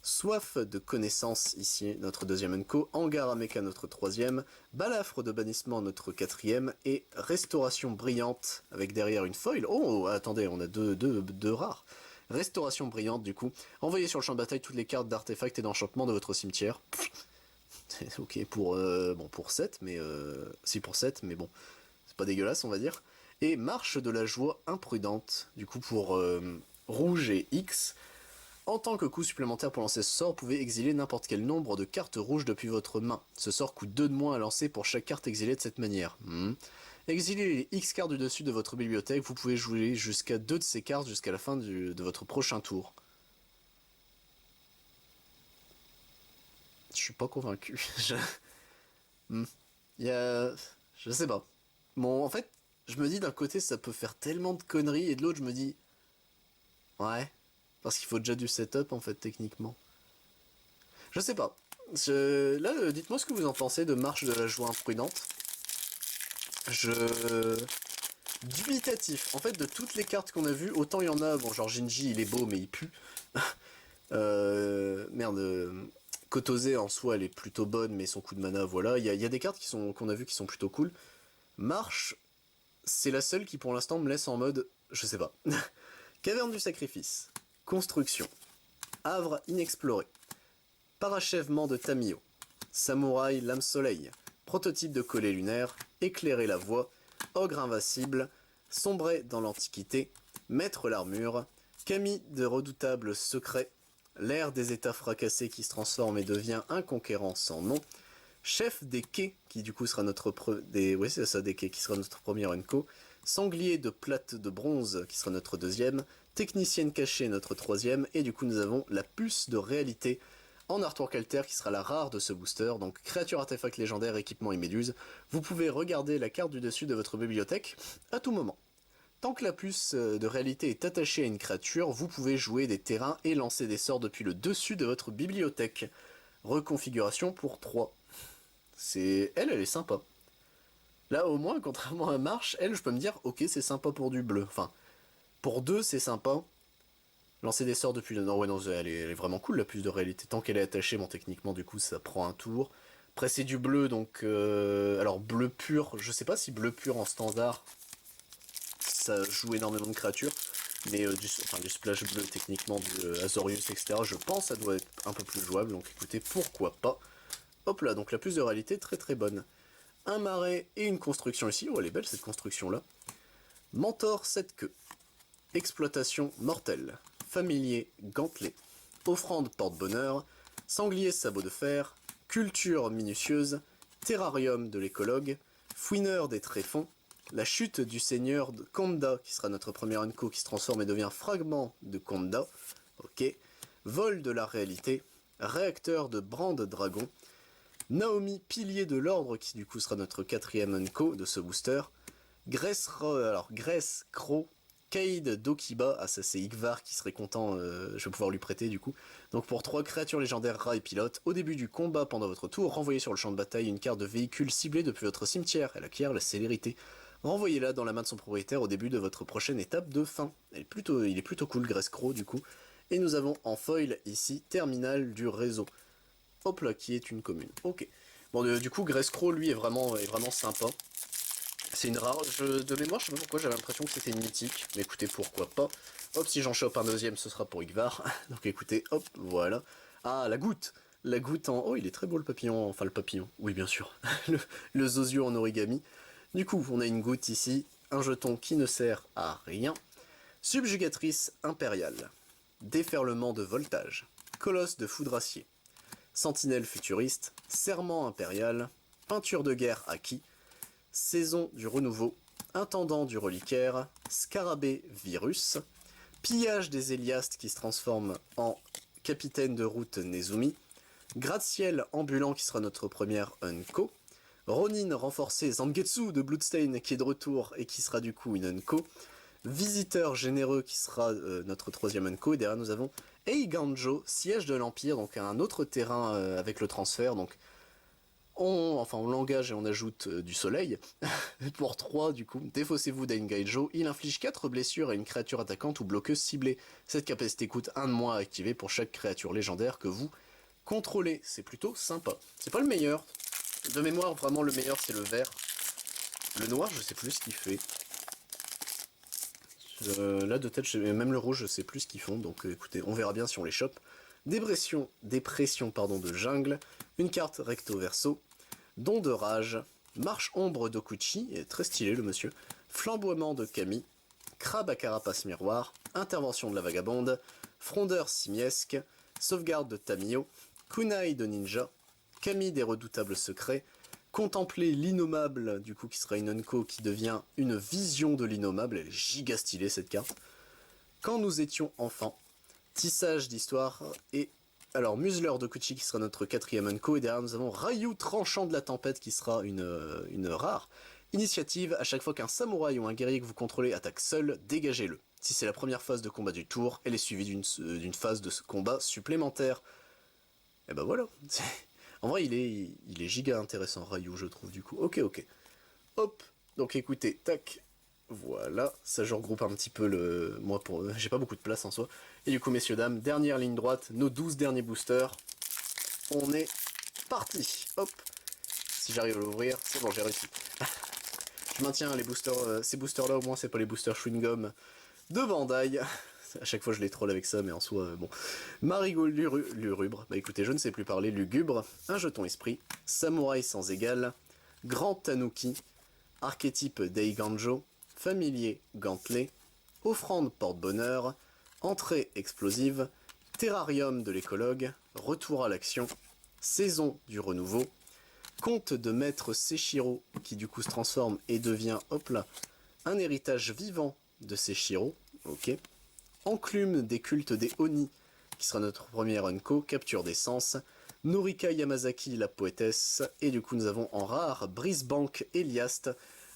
Soif de connaissance, ici notre deuxième Unco, Hangar à Mecha notre troisième, Balafre de bannissement notre quatrième, et Restauration brillante, avec derrière une foil. Oh, attendez, on a deux rares. Restauration brillante, du coup. Envoyez sur le champ de bataille toutes les cartes d'artefacts et d'enchantements de votre cimetière. Ok, pour 7, mais... si, pour 7, mais bon, c'est pas dégueulasse, on va dire. Et Marche de la joie imprudente, du coup pour rouge et X. En tant que coût supplémentaire pour lancer ce sort, vous pouvez exiler n'importe quel nombre de cartes rouges depuis votre main. Ce sort coûte 2 de moins à lancer pour chaque carte exilée de cette manière. Exilez les X cartes du dessus de votre bibliothèque, vous pouvez jouer jusqu'à 2 de ces cartes jusqu'à la fin de votre prochain tour. Je suis pas convaincu. Il y a... Je sais pas. Bon, en fait, je me dis d'un côté ça peut faire tellement de conneries, et de l'autre je me dis... Ouais... Parce qu'il faut déjà du setup en fait techniquement. Je sais pas. Là, dites-moi ce que vous en pensez de Marche de la joie imprudente. Dubitatif. En fait, de toutes les cartes qu'on a vues, autant il y en a, bon genre Jinji il est beau mais il pue. Merde. Kotose en soi elle est plutôt bonne mais son coup de mana voilà. Il y a des cartes qu'on a vues qui sont plutôt cool. Marche, c'est la seule qui pour l'instant me laisse en mode, je sais pas. Caverne du sacrifice. Construction. Havre inexploré. Parachèvement de Tamiyo. Samouraï lame soleil. Prototype de collet lunaire. Éclairer la voie. Ogre invincible. Sombrer dans l'antiquité. Mettre l'armure. Camille de redoutables secrets. L'ère des états fracassés qui se transforme et devient un conquérant sans nom. Chef des quais, qui du coup sera notre des quais qui sera notre première Unco. Sanglier de plate de bronze, qui sera notre deuxième. Technicienne cachée, notre troisième. Et du coup, nous avons la puce de réalité en artwork alter, qui sera la rare de ce booster. Donc, créature, artefact légendaire, équipement et méduse. Vous pouvez regarder la carte du dessus de votre bibliothèque à tout moment. Tant que la puce de réalité est attachée à une créature, vous pouvez jouer des terrains et lancer des sorts depuis le dessus de votre bibliothèque. Reconfiguration pour 3. Elle est sympa. Là, au moins, contrairement à Marche, elle, je peux me dire, ok, c'est sympa pour du bleu. Enfin, pour 2, c'est sympa. Lancer des sorts depuis le... Non, ouais, non, elle est vraiment cool, la puce de réalité. Tant qu'elle est attachée, bon, techniquement, du coup, ça prend un tour. Après, c'est du bleu, donc... Alors, bleu pur, je sais pas si bleu pur en standard, ça joue énormément de créatures. Mais du splash bleu, techniquement, du Azorius, etc., je pense ça doit être un peu plus jouable. Donc, écoutez, pourquoi pas. Hop là, donc la puce de réalité, très très bonne. Un marais et une construction ici. Oh, elle est belle, cette construction-là. Mentor 7 queues. Exploitation mortelle. Familier gantelet. Offrande porte-bonheur. Sanglier sabot de fer. Culture minutieuse. Terrarium de l'écologue. Fouineur des tréfonds. La chute du seigneur de Konda, qui sera notre première Unco, qui se transforme et devient fragment de Konda. Ok. Vol de la réalité. Réacteur de brande dragon. Naomi, pilier de l'ordre, qui du coup sera notre quatrième Unco de ce booster. Grace Crow, Kaid d'Okiba, ah ça c'est Igvar qui serait content, je vais pouvoir lui prêter du coup. Donc pour 3 créatures légendaires rats et pilotes, au début du combat pendant votre tour, renvoyez sur le champ de bataille une carte de véhicule ciblée depuis votre cimetière, elle acquiert la célérité. Renvoyez-la dans la main de son propriétaire au début de votre prochaine étape de fin. Il est plutôt cool, Grace Crow du coup. Et nous avons en foil ici, Terminal du réseau. Hop là, qui est une commune. Ok. Bon, du coup, Grace Crow, lui, est vraiment sympa. C'est une rare... de mémoire, je sais pas pourquoi, j'avais l'impression que c'était une mythique. Mais écoutez, pourquoi pas. Hop, si j'en chope un deuxième, ce sera pour Igvar. Donc écoutez, hop, voilà. Ah, la goutte. La goutte en... Oh, il est très beau le papillon. Enfin, le papillon. Oui, bien sûr. le Zozio en origami. Du coup, on a une goutte ici. Un jeton qui ne sert à rien. Subjugatrice impériale. Déferlement de voltage. Colosse de foudracier. Sentinelle futuriste, serment impérial, peinture de guerre acquis, saison du renouveau, intendant du reliquaire, scarabée virus, pillage des Héliastes qui se transforme en capitaine de route Nezumi, gratte-ciel ambulant qui sera notre première Unco, Ronin renforcé Zangetsu de Bloodstain qui est de retour et qui sera du coup une Unco, visiteur généreux qui sera notre troisième Unco, et derrière nous avons Eiganjo, siège de l'Empire, donc un autre terrain avec le transfert, donc On l'engage et on ajoute du soleil. Pour 3 du coup, défaussez-vous d'Aingaijo, il inflige 4 blessures à une créature attaquante ou bloqueuse ciblée. Cette capacité coûte 1 de moins à activer pour chaque créature légendaire que vous contrôlez. C'est plutôt sympa. C'est pas le meilleur. De mémoire, vraiment le meilleur c'est le vert. Le noir, je sais plus ce qu'il fait. Là de tête, même le rouge, je sais plus ce qu'ils font, donc écoutez, on verra bien si on les chope. Dépression pardon, de jungle, une carte recto verso, don de rage, marche ombre d'Okuchi, et très stylé le monsieur, flamboiement de Kami, crabe à carapace miroir, intervention de la vagabonde, frondeur simiesque, sauvegarde de Tamio, kunai de ninja, Kami des redoutables secrets, contempler l'innommable, du coup qui sera une unco qui devient une vision de l'innommable, elle est giga stylée cette carte. Quand nous étions enfants, tissage d'histoire, et alors museleur d'Okuchi qui sera notre 4ème unco, et derrière nous avons Ryu tranchant de la tempête qui sera une rare. Initiative, à chaque fois qu'un samouraï ou un guerrier que vous contrôlez attaque seul, dégagez-le. Si c'est la première phase de combat du tour, elle est suivie d'une phase de combat supplémentaire. Et ben voilà. En vrai, il est giga intéressant, Ryu, je trouve, du coup. Ok. Hop. Donc écoutez, tac. Voilà. Ça, je regroupe un petit peu le... Moi, j'ai pas beaucoup de place en soi. Et du coup, messieurs, dames, dernière ligne droite, nos 12 derniers boosters. On est parti. Hop. Si j'arrive à l'ouvrir, c'est bon, j'ai réussi. Je maintiens les boosters... ces boosters-là, au moins, c'est pas les boosters chewing-gum de Bandai. À chaque fois je les troll avec ça, mais en soi, bon. Marigot lurubre, bah écoutez, je ne sais plus parler, lugubre, un jeton esprit, samouraï sans égal, grand tanuki, archétype Deiganjo, familier gantelet, offrande porte-bonheur, entrée explosive, terrarium de l'écologue, retour à l'action, saison du renouveau, conte de maître Seshiro, qui du coup se transforme et devient, hop là, un héritage vivant de Seshiro, ok. Enclume des cultes des Oni, qui sera notre première unco, capture d'essence, Norika Yamazaki, la poétesse, et du coup nous avons en rare Brisebank Eliast.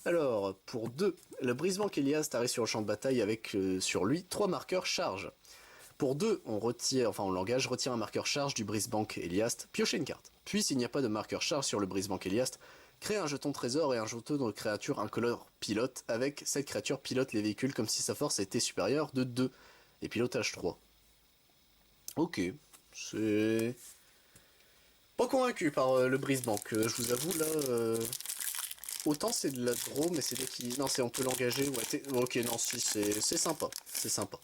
Alors, pour 2, le Brisebank Eliast arrive sur le champ de bataille avec sur lui 3 marqueurs charge. Pour 2, on l'engage, retire un marqueur charge du Brisebank Eliast, piochez une carte. Puis s'il n'y a pas de marqueur charge sur le Brisebank Eliast, créez un jeton trésor et un jeton de créature incolore pilote, avec cette créature pilote les véhicules comme si sa force était supérieure de 2. Et pilotage 3. Ok, c'est... Pas convaincu par le Brisebank, je vous avoue, là... Autant c'est de la draw, mais c'est dès qu'il... Non, on peut l'engager, ouais, ok, non, si, c'est sympa, c'est sympa.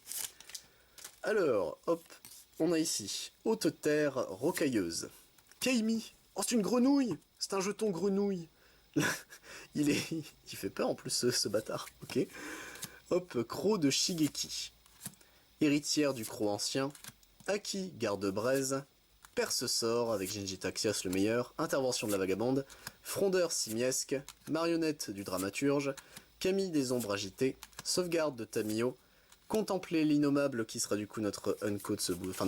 Alors, hop, on a ici, haute terre rocailleuse. Kaimi, oh c'est une grenouille, c'est un jeton grenouille. il fait peur en plus, ce bâtard, ok. Hop, croc de Shigeki. Héritière du croc ancien, Aki, garde-braise, perce-sort avec Genji Taxias le meilleur, intervention de la vagabonde, frondeur simiesque, marionnette du dramaturge, Camille des ombres agitées, sauvegarde de Tamio, contempler l'innommable qui sera du coup notre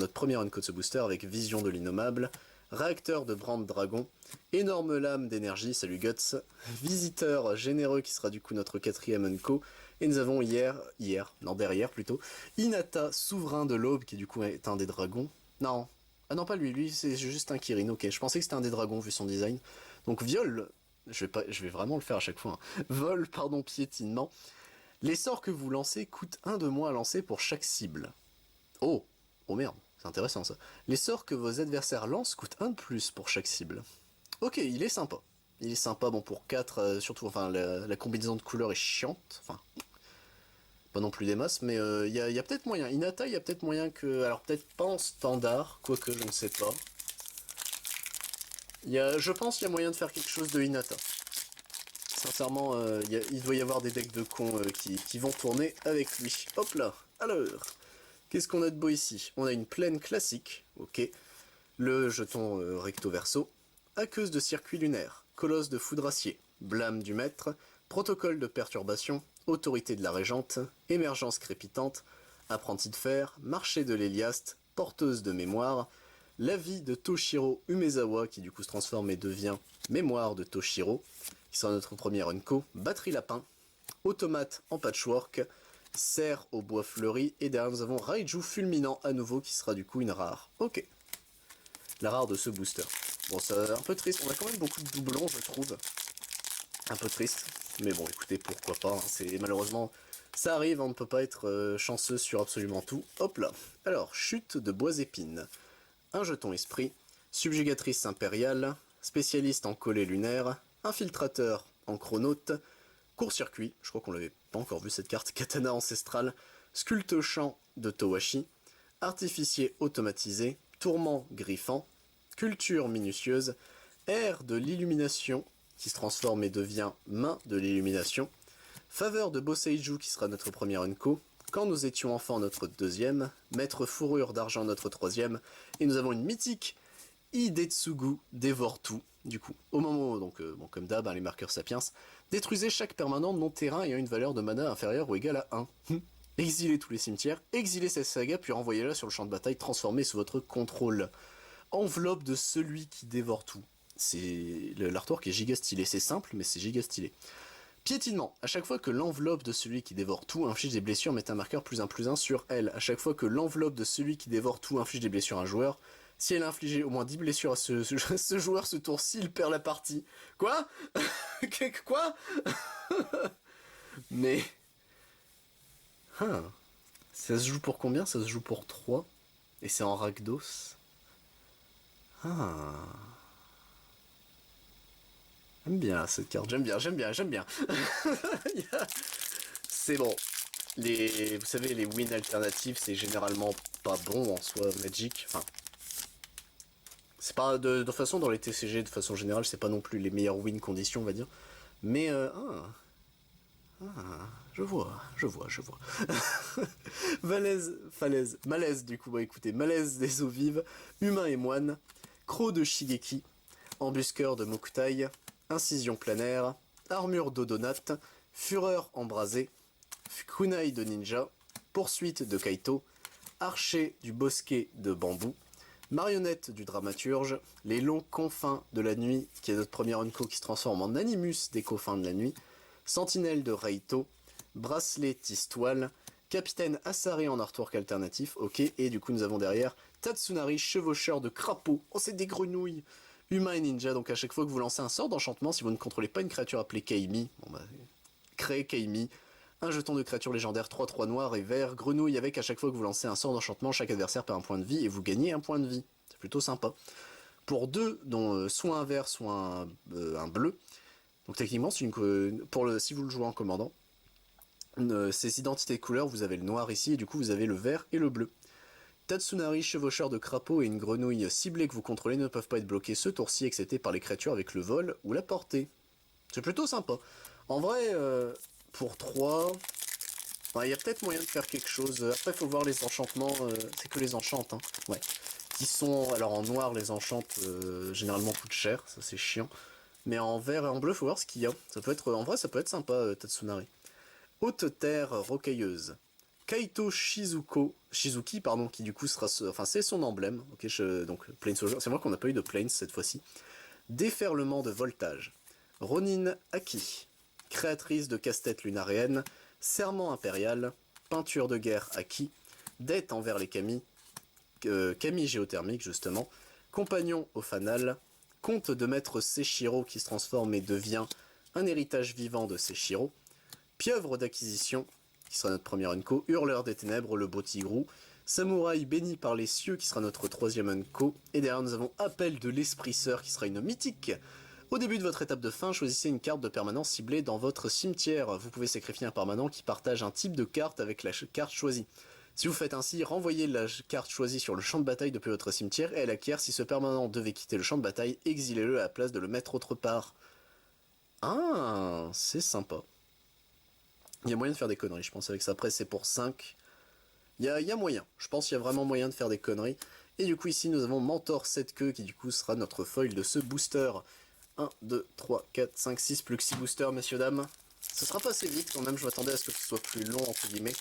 première unco de ce booster avec vision de l'innommable, réacteur de Brand Dragon, énorme lame d'énergie, salut Guts, visiteur généreux qui sera du coup notre 4ème unco, et nous avons derrière plutôt, Hinata, souverain de l'aube, qui du coup est un des dragons. Non, ah non pas lui c'est juste un Kirin, ok, je pensais que c'était un des dragons vu son design. Donc viol, je vais vraiment le faire à chaque fois, hein. Vol, pardon, piétinement. Les sorts que vous lancez coûtent 1 de moins à lancer pour chaque cible. Oh merde, c'est intéressant ça. Les sorts que vos adversaires lancent coûtent 1 de plus pour chaque cible. Ok, il est sympa. Il est sympa, bon pour 4, surtout, enfin la combinaison de couleurs est chiante, enfin... Pas non plus des masses, mais il y a peut-être moyen. Hinata, il y a peut-être moyen que... Alors peut-être pas en standard, quoique je ne sais pas. Je pense qu'il y a moyen de faire quelque chose de Hinata. Sincèrement, il doit y avoir des decks de cons qui vont tourner avec lui. Hop là. Alors, qu'est-ce qu'on a de beau ici? On a une plaine classique, ok. Le jeton recto verso. Aqueuse de circuit lunaire. Colosse de foudracier. Blâme du maître. Protocole de perturbation. Autorité de la régente, émergence crépitante, apprenti de fer, marché de l'Héliaste, porteuse de mémoire, la vie de Toshiro Umezawa, qui du coup se transforme et devient mémoire de Toshiro, qui sera notre première unco, batterie lapin, automate en patchwork, serre au bois fleuri, et derrière nous avons Raiju fulminant à nouveau, qui sera du coup une rare. Ok. La rare de ce booster. Bon, c'est un peu triste, on a quand même beaucoup de doublons, je trouve. Un peu triste, mais bon, écoutez, pourquoi pas, hein. C'est malheureusement, ça arrive, on ne peut pas être chanceux sur absolument tout. Hop là. Alors, chute de bois épines. Un jeton esprit, subjugatrice impériale, spécialiste en collet lunaire, infiltrateur en chronote, court-circuit, je crois qu'on l'avait pas encore vu cette carte, katana ancestrale, sculpte-champ de Towashi, artificier automatisé, tourment griffant, culture minutieuse, air de l'illumination, qui se transforme et devient main de l'illumination, faveur de Boseiju qui sera notre première Unko, quand nous étions enfants notre deuxième, maître fourrure d'argent notre troisième, et nous avons une mythique Hidetsugu dévore tout, du coup. Au moment où, donc, bon, comme d'hab, hein, les marqueurs sapiens, détruisez chaque permanent non terrain ayant une valeur de mana inférieure ou égale à 1. Exilez tous les cimetières, exilez cette saga, puis renvoyez-la sur le champ de bataille transformé sous votre contrôle. Enveloppe de celui qui dévore tout. C'est l'artwork est giga stylé, c'est simple, mais c'est giga stylé. Piétinement. À chaque fois que l'enveloppe de celui qui dévore tout inflige des blessures, mettez un marqueur +1/+1 sur elle. À chaque fois que l'enveloppe de celui qui dévore tout inflige des blessures à un joueur, si elle a infligé au moins 10 blessures à ce joueur ce tour-ci, il perd la partie. Quoi? Quoi? Mais... Hein. Ça se joue pour combien? Ça se joue pour 3. Et c'est en Rakdos. Ah... J'aime bien cette carte, j'aime bien. C'est bon. Vous savez, les wins alternatifs, c'est généralement pas bon en soi, Magic. Enfin, c'est pas de façon dans les TCG, de façon générale, c'est pas non plus les meilleures win conditions, on va dire. Mais je vois. Malaise du coup, bah écoutez, malaise des eaux vives, humain et moine, croc de Shigeki, embusqueur de Mokutai, incision planaire, armure d'Odonate, fureur embrasée, kunai de ninja, poursuite de Kaito, archer du bosquet de bambou, marionnette du dramaturge, les longs confins de la nuit, qui est notre première Unko qui se transforme en animus des confins de la nuit, sentinelle de Raito, bracelet tistoile, capitaine Asari en artwork alternatif, ok, et du coup nous avons derrière Tatsunari, chevaucheur de crapaud, oh c'est des grenouilles, humain et ninja, donc à chaque fois que vous lancez un sort d'enchantement, si vous ne contrôlez pas une créature appelée Kaimi, bon bah, créez Kaimi, un jeton de créature légendaire 3/3 noir et vert, grenouille avec à chaque fois que vous lancez un sort d'enchantement, chaque adversaire perd un point de vie et vous gagnez un point de vie. C'est plutôt sympa. Pour deux, dont soit un vert, soit un bleu, donc techniquement, si vous le jouez en commandant, ces identités de couleurs, vous avez le noir ici, et du coup vous avez le vert et le bleu. Tatsunari, chevaucheur de crapaud et une grenouille ciblée que vous contrôlez ne peuvent pas être bloqués ce tour-ci, excepté par les créatures avec le vol ou la portée. C'est plutôt sympa. En vrai, pour 3, il y a peut-être moyen de faire quelque chose. Après, il faut voir les enchantements, c'est que les enchantes, hein. Ouais. Qui sont, alors en noir, les enchantes généralement coûtent cher, ça c'est chiant. Mais en vert et en bleu, faut voir ce qu'il y a. Ça peut être, en vrai, ça peut être sympa, Tatsunari. Haute terre rocailleuse. Kaito Shizuki, pardon, qui du coup sera, enfin c'est son emblème. Ok, donc Planeswalker. C'est vrai qu'on n'a pas eu de Planes cette fois-ci. Déferlement de voltage. Ronin Aki, créatrice de casse-tête lunaréenne. Serment impérial. Peinture de guerre Aki. Dette envers les Kami. Kami géothermique justement. Compagnon au fanal. Comte de maître Seshiro qui se transforme et devient un héritage vivant de Seshiro. Pieuvre d'acquisition, qui sera notre première Unko, Hurleur des Ténèbres, le beau tigrou, Samouraï béni par les cieux, qui sera notre troisième Unko, et derrière nous avons Appel de l'Esprit Sœur, qui sera une mythique. Au début de votre étape de fin, choisissez une carte de permanent ciblée dans votre cimetière. Vous pouvez sacrifier un permanent qui partage un type de carte avec la carte choisie. Si vous faites ainsi, renvoyez la carte choisie sur le champ de bataille depuis votre cimetière, et elle acquiert si ce permanent devait quitter le champ de bataille, exilez-le à la place de le mettre autre part. Ah, c'est sympa. Il y a moyen de faire des conneries, je pense, avec ça. Après, c'est pour 5. Il y a moyen. Je pense qu'il y a vraiment moyen de faire des conneries. Et du coup, ici, nous avons Mentor 7 queues, qui du coup sera notre foil de ce booster. 1, 2, 3, 4, 5, 6, plus que 6 boosters, messieurs, dames. Ce sera pas assez vite, quand même. Je m'attendais à ce que ce soit plus long, entre guillemets.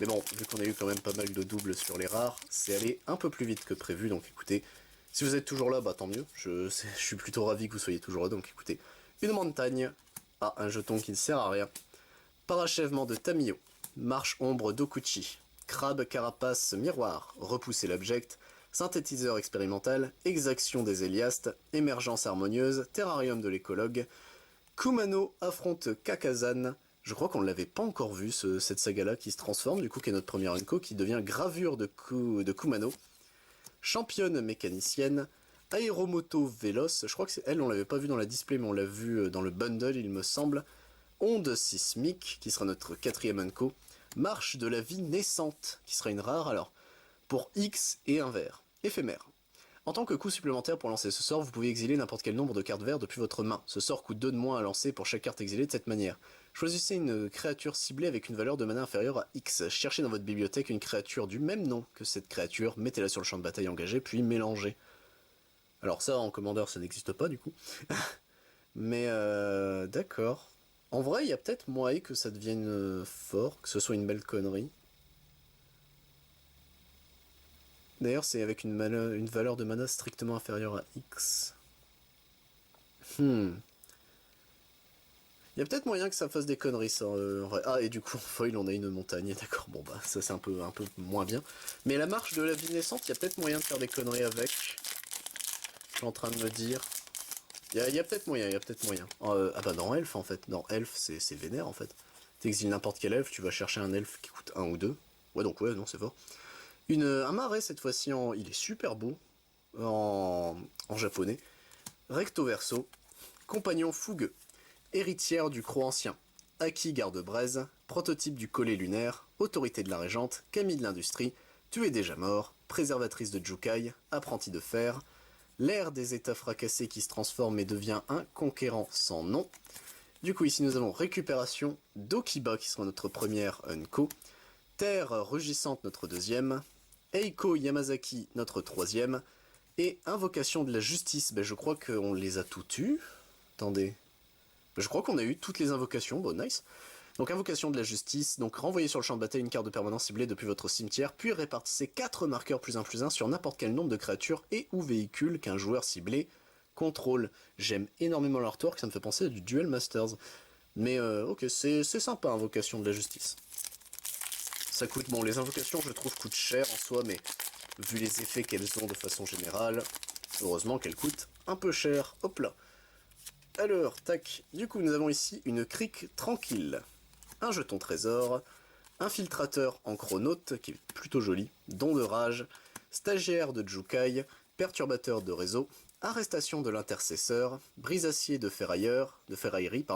Mais bon, vu qu'on a eu quand même pas mal de doubles sur les rares, c'est allé un peu plus vite que prévu. Donc écoutez, si vous êtes toujours là, bah tant mieux. Je suis plutôt ravi que vous soyez toujours là. Donc écoutez, une montagne. Ah, un jeton qui ne sert à rien. Parachèvement de Tamiyo, marche ombre d'Okuchi, crabe carapace miroir, repousser l'object, synthétiseur expérimental, exaction des Héliastes, émergence harmonieuse, terrarium de l'écologue, Kumano affronte Kakazan. Je crois qu'on ne l'avait pas encore vu, cette saga-là, qui se transforme, du coup, qui est notre première Unco, qui devient gravure de Kumano. Championne mécanicienne, Aéromoto Véloce, je crois que c'est elle, on l'avait pas vu dans la display, mais on l'a vu dans le bundle, il me semble. Onde sismique, qui sera notre quatrième Unco. Marche de la vie naissante, qui sera une rare, alors, pour X et un vert. Éphémère. En tant que coût supplémentaire pour lancer ce sort, vous pouvez exiler n'importe quel nombre de cartes vertes depuis votre main. Ce sort coûte 2 de moins à lancer pour chaque carte exilée de cette manière. Choisissez une créature ciblée avec une valeur de mana inférieure à X. Cherchez dans votre bibliothèque une créature du même nom que cette créature, mettez-la sur le champ de bataille engagé, puis mélangez. Alors ça, en commandeur, ça n'existe pas du coup. Mais d'accord. En vrai, il y a peut-être moyen que ça devienne fort, que ce soit une belle connerie. D'ailleurs, c'est avec une valeur de mana strictement inférieure à X. Il y a peut-être moyen que ça fasse des conneries, ça. En vrai. Ah, et du coup, en foil, on a une montagne, d'accord. Bon, bah, ça, c'est un peu moins bien. Mais la marche de la vie naissante, il y a peut-être moyen de faire des conneries avec. Je suis en train de me dire. Il y a peut-être moyen, ah bah, dans Elf, en fait. Dans Elf, c'est vénère, en fait. T'exiles n'importe quel elfe, tu vas chercher un elfe qui coûte 1 ou 2. Ouais, donc, ouais, non, c'est fort. Un marais, cette fois-ci, il est super beau. En japonais. Recto verso. Compagnon fougueux. Héritière du croc ancien, Aki garde-braise, prototype du collet lunaire, autorité de la régente, Camille de l'industrie, tu es déjà mort, préservatrice de Jukai, apprenti de fer, l'ère des états fracassés qui se transforme et devient un conquérant sans nom. Du coup ici nous avons récupération d'Okiba qui sera notre première Unco, Terre rugissante notre deuxième, Eiko Yamazaki notre troisième, et Invocation de la justice, ben je crois qu'on les a tous eus. Attendez. Je crois qu'on a eu toutes les invocations, bon nice. Donc invocation de la justice, donc renvoyez sur le champ de bataille une carte de permanence ciblée depuis votre cimetière, puis répartissez 4 marqueurs +1/+1 sur n'importe quel nombre de créatures et ou véhicules qu'un joueur ciblé contrôle. J'aime énormément l'artwork, ça me fait penser à du Duel Masters. Mais ok, c'est sympa, invocation de la justice. Ça coûte, bon les invocations je trouve coûtent cher en soi, mais vu les effets qu'elles ont de façon générale, heureusement qu'elles coûtent un peu cher, hop là. Alors, tac, du coup nous avons ici une crique tranquille, un jeton trésor, infiltrateur en chronote, qui est plutôt joli, don de rage, stagiaire de Jukai, perturbateur de réseau, arrestation de l'intercesseur, brise-acier de ferraillerie,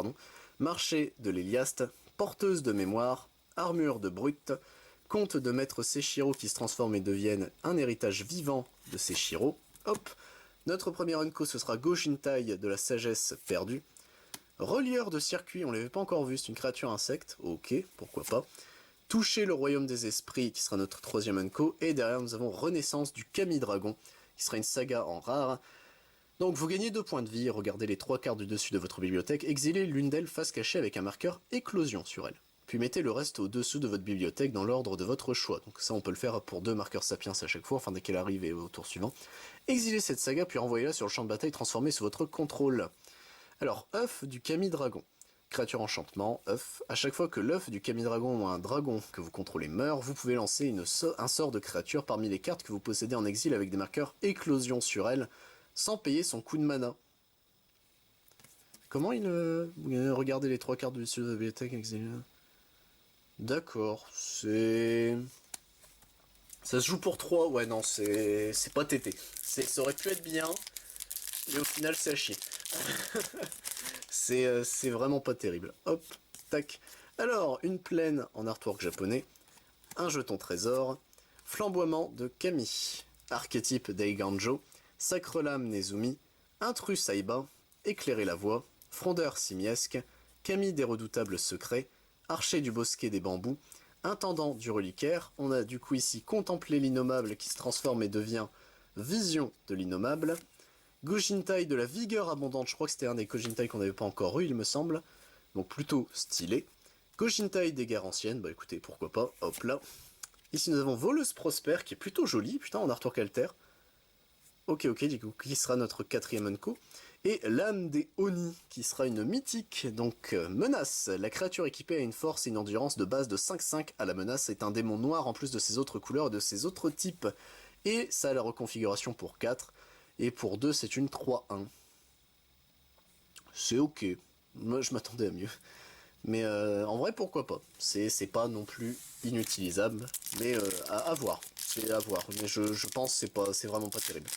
marché de l'Héliaste, porteuse de mémoire, armure de brute, conte de maître Seshiro qui se transforme et devienne un héritage vivant de Seshiro, hop. Notre premier Unco, ce sera Goshintai de la sagesse perdue. Relieur de circuit, on l'avait pas encore vu, c'est une créature insecte. Ok, pourquoi pas. Toucher le royaume des esprits, qui sera notre troisième Unco. Et derrière, nous avons Renaissance du Kami Dragon, qui sera une saga en rare. Donc vous gagnez 2 points de vie, regardez les 3 cartes du dessus de votre bibliothèque, exilez l'une d'elles face cachée avec un marqueur éclosion sur elle. Puis mettez le reste au-dessous de votre bibliothèque dans l'ordre de votre choix. Donc ça on peut le faire pour 2 marqueurs sapiens à chaque fois, enfin dès qu'elle arrive et au tour suivant. Exilez cette saga puis renvoyez-la sur le champ de bataille transformé sous votre contrôle. Alors, œuf du Kami Dragon. Créature enchantement, œuf. À chaque fois que l'œuf du Kami Dragon ou un dragon que vous contrôlez meurt, vous pouvez lancer un sort de créature parmi les cartes que vous possédez en exil avec des marqueurs éclosion sur elle, sans payer son coût de mana. Comment regardez les 3 cartes du dessus de la bibliothèque exilée. D'accord, c'est... Ça se joue pour 3, ouais non, c'est pas tété. Ça aurait pu être bien, mais au final c'est à chier. C'est vraiment pas terrible. Hop, tac. Alors, une plaine en artwork japonais, un jeton trésor, flamboiement de Kami, archétype d'Eiganjo, sacre-lame Nezumi, intrus Saiba, éclairer la voie, frondeur simiesque, Kami des redoutables secrets, archer du bosquet des bambous, intendant du reliquaire. On a du coup ici contempler l'innommable qui se transforme et devient vision de l'innommable. Goshintai de la vigueur abondante, je crois que c'était un des Goshintai qu'on n'avait pas encore eu il me semble, donc plutôt stylé. Goshintai des guerres anciennes, bah écoutez pourquoi pas, hop là. Ici nous avons voleuse prospère qui est plutôt jolie, putain en artwork alter. Ok, du coup qui sera notre 4ème Unco. Et l'âme des Oni, qui sera une mythique, donc menace. La créature équipée a une force et une endurance de base de 5-5 à la menace, est un démon noir en plus de ses autres couleurs et de ses autres types. Et ça a la reconfiguration pour 4, et pour 2 c'est une 3-1. C'est ok, moi je m'attendais à mieux. Mais en vrai pourquoi pas, c'est pas non plus inutilisable, mais à voir, c'est à voir, mais je pense que c'est vraiment pas terrible.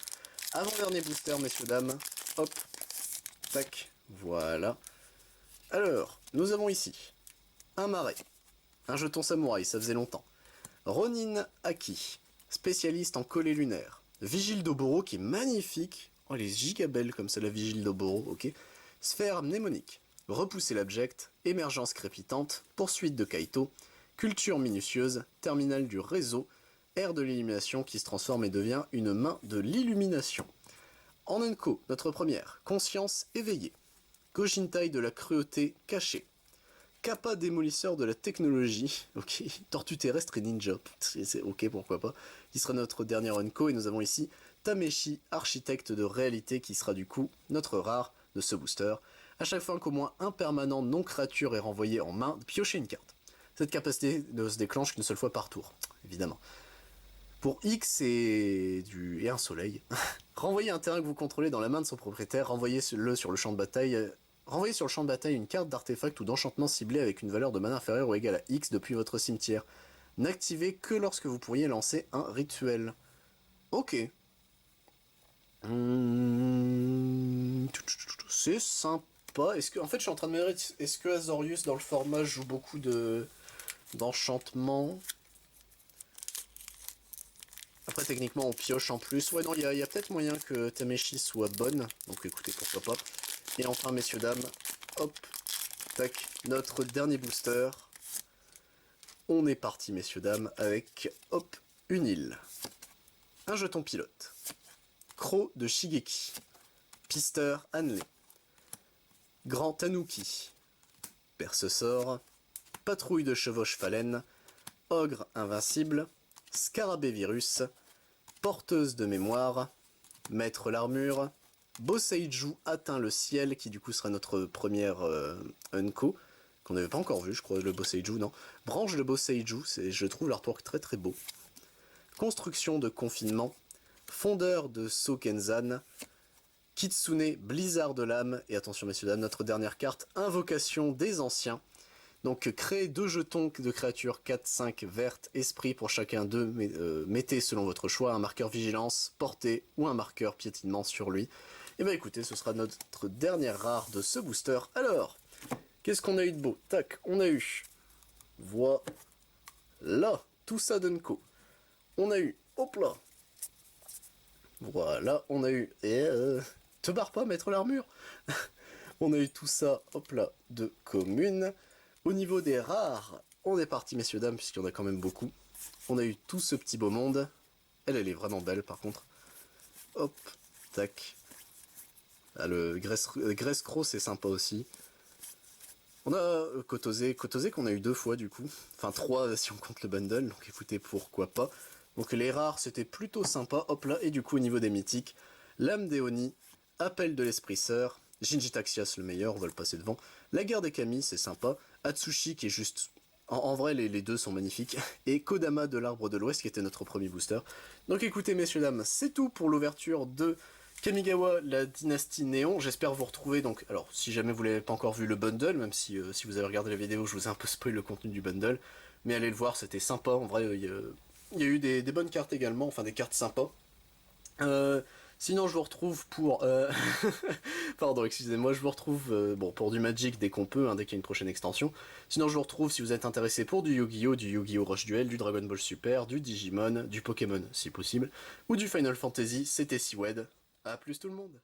Avant-dernier booster messieurs dames, hop, tac, voilà. Alors, nous avons ici un marais, un jeton samouraï, ça faisait longtemps. Ronin Aki, spécialiste en collets lunaires. Vigile d'Oboro qui est magnifique. Oh, elle est gigabelle comme ça, la Vigile d'Oboro, ok. Sphère mnémonique. Repousser l'abject. Émergence crépitante. Poursuite de Kaito. Culture minutieuse. Terminal du réseau. Air de l'illumination qui se transforme et devient une main de l'illumination. En Unko, notre première. Conscience éveillée. Gojintai de la cruauté cachée. Kappa démolisseur de la technologie, ok, tortue terrestre et ninja, c'est ok pourquoi pas, qui sera notre dernier Unko, et nous avons ici Tameshi, architecte de réalité, qui sera du coup notre rare de ce booster. À chaque fois qu'au moins un permanent non créature est renvoyé en main, piochez une carte. Cette capacité ne se déclenche qu'une seule fois par tour, évidemment. Pour X et un soleil, renvoyez un terrain que vous contrôlez dans la main de son propriétaire, renvoyez-le sur le champ de bataille. Renvoyez sur le champ de bataille une carte d'artefact ou d'enchantement ciblé avec une valeur de mana inférieure ou égale à X depuis votre cimetière. N'activez que lorsque vous pourriez lancer un rituel. Ok. C'est sympa. En fait, je suis en train de me dire, est-ce que Azorius dans le format joue beaucoup d'enchantement? Après, techniquement, on pioche en plus. Ouais, non, il y a peut-être moyen que Tameshi soit bonne. Donc écoutez, pourquoi pas. Et enfin, messieurs, dames, hop, tac, notre dernier booster. On est parti, messieurs, dames, avec, hop, une île. Un jeton pilote. Croc de Shigeki. Pisteur Hanley. Grand Tanuki. Perce-sort. Patrouille de chevauche phalène. Ogre invincible. Scarabée virus. Porteuse de mémoire. Maître l'armure. Boseiju atteint le ciel, qui du coup sera notre première Unko, qu'on n'avait pas encore vu, je crois, le Boseiju, non. Branche de Boseiju, je trouve l'artwork très très beau. Construction de confinement. Fondeur de Sokenzan. Kitsune, blizzard de l'âme. Et attention messieurs dames, notre dernière carte, invocation des anciens. Donc créez 2 jetons de créatures 4-5 vertes, esprit pour chacun d'eux, mettez selon votre choix un marqueur vigilance, portée ou un marqueur piétinement sur lui. Et bah écoutez, ce sera notre dernière rare de ce booster. Alors, qu'est-ce qu'on a eu de beau? Tac, on a eu, voilà, tout ça d'Unko. On a eu, hop là, voilà, on a eu, te barre pas, mettre l'armure. On a eu tout ça, hop là, de commune. Au niveau des rares, on est parti messieurs dames, puisqu'il y en a quand même beaucoup. On a eu tout ce petit beau monde. Elle est vraiment belle par contre. Hop, tac. Ah, le Grace-Crow c'est sympa aussi. On a Kotose qu'on a eu 2 fois du coup. Enfin 3 si on compte le bundle, donc écoutez pourquoi pas. Donc les rares c'était plutôt sympa, hop là. Et du coup au niveau des mythiques, Lame d'Eoni, Appel de l'Esprit Sœur, Jinji Taxias le meilleur, on va le passer devant. La guerre des Kami, c'est sympa. Atsushi qui est juste... En vrai, les deux sont magnifiques. Et Kodama de l'Arbre de l'Ouest qui était notre premier booster. Donc écoutez, messieurs, dames, c'est tout pour l'ouverture de Kamigawa, la dynastie Néon. J'espère vous retrouver. Donc, alors, si jamais vous n'avez pas encore vu le bundle, même si vous avez regardé la vidéo, je vous ai un peu spoilé le contenu du bundle. Mais allez le voir, c'était sympa. En vrai, il y a eu des bonnes cartes également, enfin des cartes sympas. Sinon je vous retrouve pour... Pardon, excusez-moi, je vous retrouve pour du Magic dès qu'on peut, hein, dès qu'il y a une prochaine extension. Sinon je vous retrouve si vous êtes intéressé pour du Yu-Gi-Oh! Rush Duel, du Dragon Ball Super, du Digimon, du Pokémon si possible, ou du Final Fantasy, c'était Siwed. A plus tout le monde.